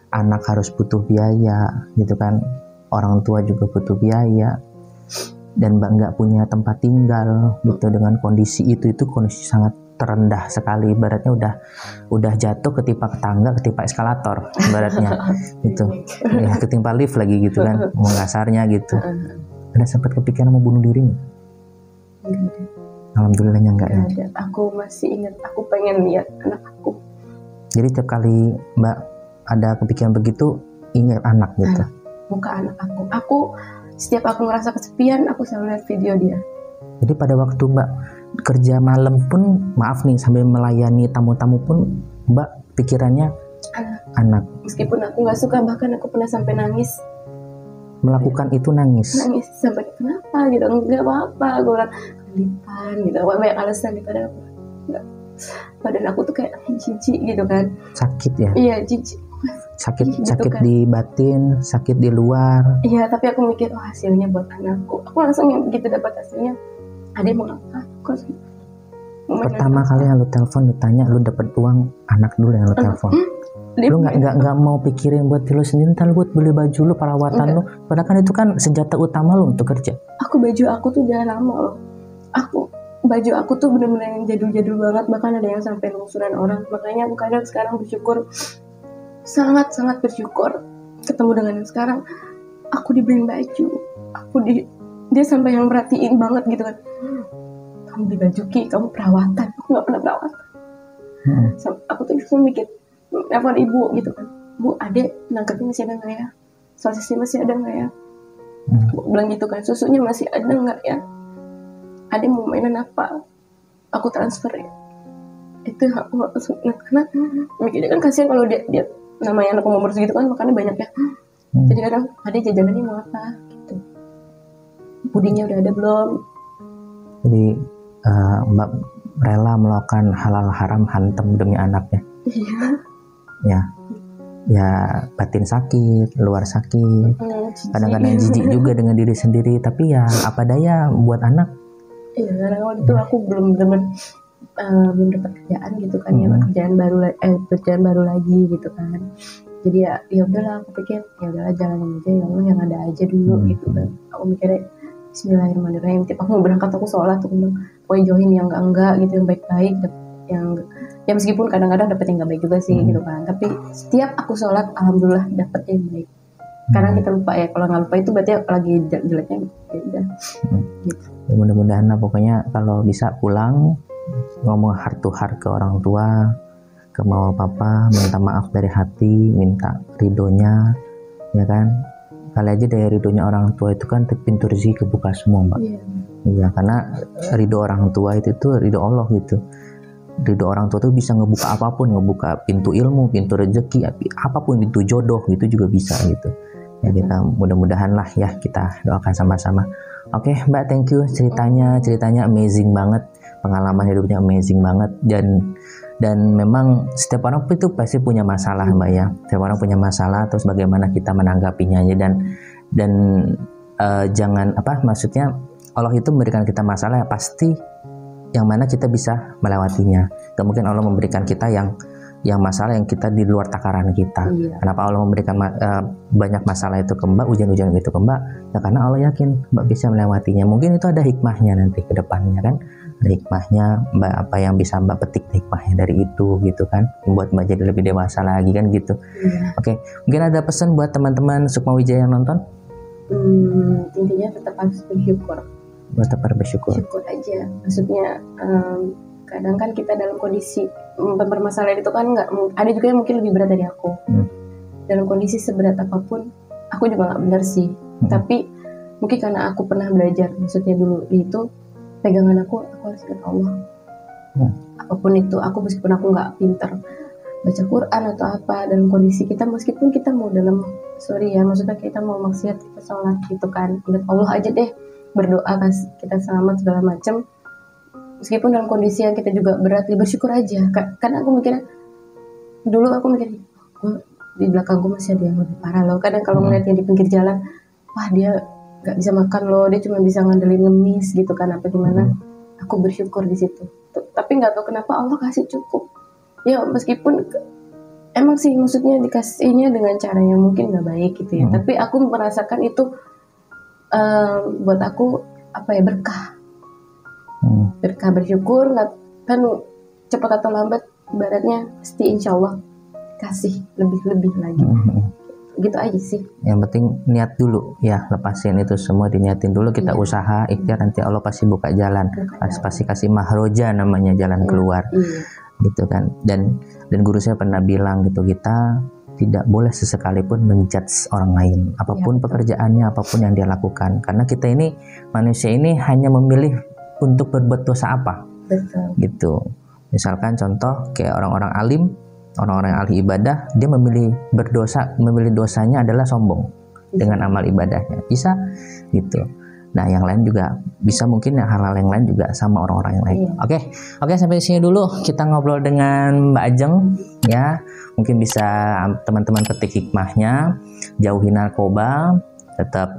anak harus butuh biaya gitu kan, orang tua juga butuh biaya, dan Mbak nggak punya tempat tinggal gitu. Dengan kondisi itu kondisi sangat terendah sekali, ibaratnya udah jatuh ketimpa tangga, ketimpa eskalator ibaratnya gitu ya, ketimpa lift lagi gitu kan, mau kasarnya gitu. Ada sempat kepikiran mau bunuh diri nggak? Enggak ada. Alhamdulillahnya enggak ya. Ada. Aku masih ingat, aku pengen lihat anak aku. Jadi tiap kali Mbak ada kepikiran begitu, ingat anak gitu. Muka anak aku. Aku setiap aku ngerasa kesepian, aku selalu lihat video dia. Jadi pada waktu Mbak kerja malam pun, maaf nih, sambil melayani tamu-tamu pun Mbak pikirannya anak. Meskipun aku nggak suka, bahkan aku pernah sampai nangis. Melakukan itu nangis sampai kenapa gitu, nggak apa-apa, gue bilang kelipan gitu, banyak alasan gitu, ada apa nggak, badan aku tuh kayak jijik gitu kan, sakit ya. Iya jijik. sakit gitu sakit kan. di batin, sakit di luar. Iya, tapi aku mikir, oh hasilnya buat anakku. Aku langsung yang begitu dapat hasilnya, ada mau apa? Aku langsung, mau main Pertama apa? kali yang lu telepon, lu tanya, lu dapat uang, anak dulu yang lu telepon. Dia Lu main nggak mau pikirin buat lu sendiri, ntar lu buat beli baju lu, perawatan lu. Padahal kan itu kan senjata utama lu untuk kerja. aku baju aku tuh udah lama loh. Baju aku tuh bener-bener yang jadul-jadul banget, bahkan ada yang sampai lungsuran orang. Makanya aku kadang sekarang bersyukur, sangat-sangat bersyukur ketemu dengan yang sekarang. Aku dibeliin baju, dia sampai yang merhatiin banget gitu kan. Kamu beli baju Ki, kamu perawatan. Aku nggak pernah perawatan. Aku tuh langsung mikir, telepon ibu gitu kan. Bu, adek nangkepnya masih ada nggak ya? Sosisnya masih ada nggak ya? Aku bilang gitu kan, susunya masih ada nggak ya? Adek mau mainan apa? Aku transfer ya. Itu aku langsung, karena mikirnya kan kasihan kalau dia namanya anak umur segitu kan makannya banyak ya. Jadi kadang adek jajanannya mau apa gitu. Pudingnya udah ada belum? Jadi Mbak rela melakukan halal haram hantam demi anaknya. Iya. Ya batin sakit, luar sakit, kadang-kadang jijik juga dengan diri sendiri, tapi ya apa daya buat anak. Iya, karena waktu itu aku belum dapat kerjaan gitu kan, ya kerjaan baru lagi gitu kan. Jadi ya udahlah, aku pikir ya udahlah jalanin aja, ya Allah yang ada aja dulu gitu kan. Aku mikirnya Bismillahirrahmanirrahim. Tiap aku mau berangkat aku sholat, aku bilang pokoknya jauhin yang enggak gitu, yang baik-baik, yang ya meskipun kadang-kadang dapet yang gak baik juga sih gitu kan. Tapi setiap aku sholat alhamdulillah dapet yang baik. Karena kita lupa ya, kalau nggak lupa itu berarti lagi jeleknya ya udah. Gitu. Ya, mudah-mudahan lah pokoknya kalau bisa pulang ngomong heart to heart ke orang tua, ke mama papa, minta maaf dari hati, minta ridhonya, ya kan. Kali aja dari ridhonya orang tua itu kan pintu rezeki kebuka semua, Mbak. Iya, karena ridho orang tua itu tuh ridho Allah gitu. Ridho orang tua tuh bisa ngebuka apapun, ngebuka pintu ilmu, pintu rezeki, apapun, pintu jodoh gitu juga bisa gitu. Ya kita mudah-mudahan lah ya, kita doakan sama-sama. Oke, Mbak, thank you ceritanya amazing banget, pengalaman hidupnya amazing banget, dan memang setiap orang itu pasti punya masalah, Mbak ya. Setiap orang punya masalah, terus bagaimana kita menanggapinya aja, dan jangan maksudnya Allah itu memberikan kita masalah ya pasti yang mana kita bisa melewatinya. Kemudian Allah memberikan kita yang masalah yang kita di luar takaran kita. Kenapa Allah memberikan banyak masalah itu ke Mbak, ujian-ujian itu ke Mbak? Ya karena Allah yakin Mbak bisa melewatinya. Mungkin itu ada hikmahnya nanti ke depannya kan. Ada hikmahnya, Mbak, apa yang bisa Mbak petik hikmahnya dari itu gitu kan. Membuat Mbak jadi lebih dewasa lagi kan gitu. Oke, mungkin ada pesan buat teman-teman Sukma Wijaya yang nonton? Intinya tetap harus bersyukur. Tetap bersyukur. Syukur aja. Maksudnya kadang kan kita dalam kondisi permasalahan itu kan nggak, ada juga yang mungkin lebih berat dari aku. Dalam kondisi seberat apapun aku juga nggak benar sih, tapi mungkin karena aku pernah belajar, maksudnya dulu itu pegangan aku harus ingat Allah. Apapun itu, aku meskipun aku nggak pintar baca Quran atau apa, dalam kondisi kita meskipun kita mau maksudnya kita mau maksiat, kita sholat gitu kan, ingat Allah aja deh, berdoa kita selamat segala macam. Meskipun dalam kondisi yang kita juga berat, bersyukur aja. Karena aku mikirnya, dulu aku mikir, di belakang gue masih ada yang lebih parah loh. Kadang kalau ngeliat yang di pinggir jalan, wah dia gak bisa makan loh, dia cuma bisa ngandelin ngemis gitu kan, apa gimana. Aku bersyukur di situ. Tapi gak tahu kenapa Allah kasih cukup. Ya meskipun emang sih maksudnya dikasihnya dengan cara yang mungkin gak baik gitu ya. Tapi aku merasakan itu buat aku berkah. Berkah, bersyukur, kan cepat atau lambat ibaratnya pasti insya Allah kasih lebih lagi. Gitu aja sih. Yang penting niat dulu ya, lepasin itu semua, diniatin dulu, kita usaha, ikhtiar, nanti Allah pasti buka jalan. Pasti kasih mahroja namanya, jalan keluar. Gitu kan. Dan guru saya pernah bilang gitu, kita tidak boleh sesekalipun menjudge orang lain, apapun pekerjaannya, apapun yang dia lakukan, karena kita ini manusia ini hanya memilih untuk berbuat dosa apa. Betul. Gitu. Misalkan contoh kayak orang-orang alim, orang-orang yang ahli ibadah, dia memilih dosanya adalah sombong dengan amal ibadahnya. Bisa gitu. Nah, yang lain juga bisa, mungkin hal-hal yang lain juga sama orang-orang yang lain. Oke, sampai di sini dulu kita ngobrol dengan Mbak Ajeng ya. Mungkin bisa teman-teman petik hikmahnya, jauhi narkoba, tetap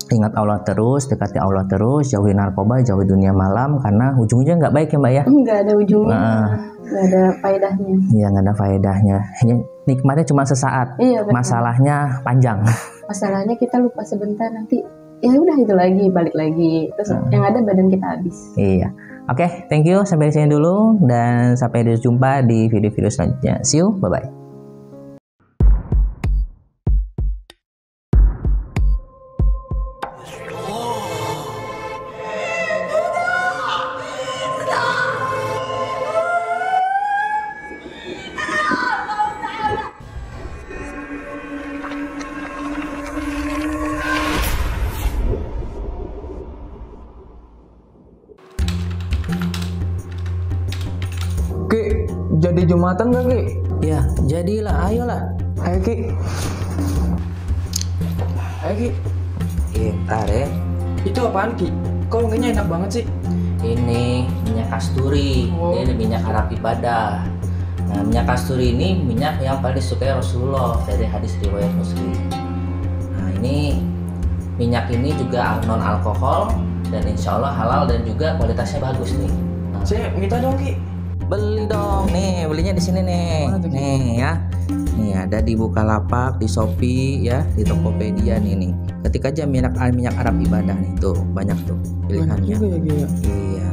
ingat Allah terus, dekati Allah terus, jauhi narkoba, jauhi dunia malam, karena ujungnya nggak baik ya Mbak ya. Nggak ada ujungnya, nggak ada faedahnya. Iya, nggak ada faedahnya. Nikmatnya cuma sesaat, Iya, betul. masalahnya panjang. Masalahnya kita lupa sebentar, nanti ya udah itu lagi, balik lagi, terus yang ada badan kita habis. Iya. Oke, thank you. Sampai di sini dulu dan sampai jumpa di video-video selanjutnya. See you, bye-bye. Ki, jadi Jumatan gak Ki? Ya, jadilah, ayolah. Ayo Ki. Ayo Ki. Ntar ya. Itu apaan Ki? Kok wanginya enak banget sih? Ini minyak kasturi. Oh. Ini minyak Arab ibadah. Nah, minyak kasturi ini minyak yang paling disukai Rasulullah dari hadis riwayat Muslim. Nah, ini minyak ini juga non alkohol dan insya Allah halal dan juga kualitasnya bagus nih. Nah, Saya minta dong Ki. beli dong, nih belinya di sini nih. Mana tuh, Ki? Nih ya. Nih ada di Bukalapak, di Shopee ya, di Tokopedia nih. Ketik aja minyak Arab ibadah nih tuh, banyak tuh Banyak pilihannya. juga ya Ki ya. Iya.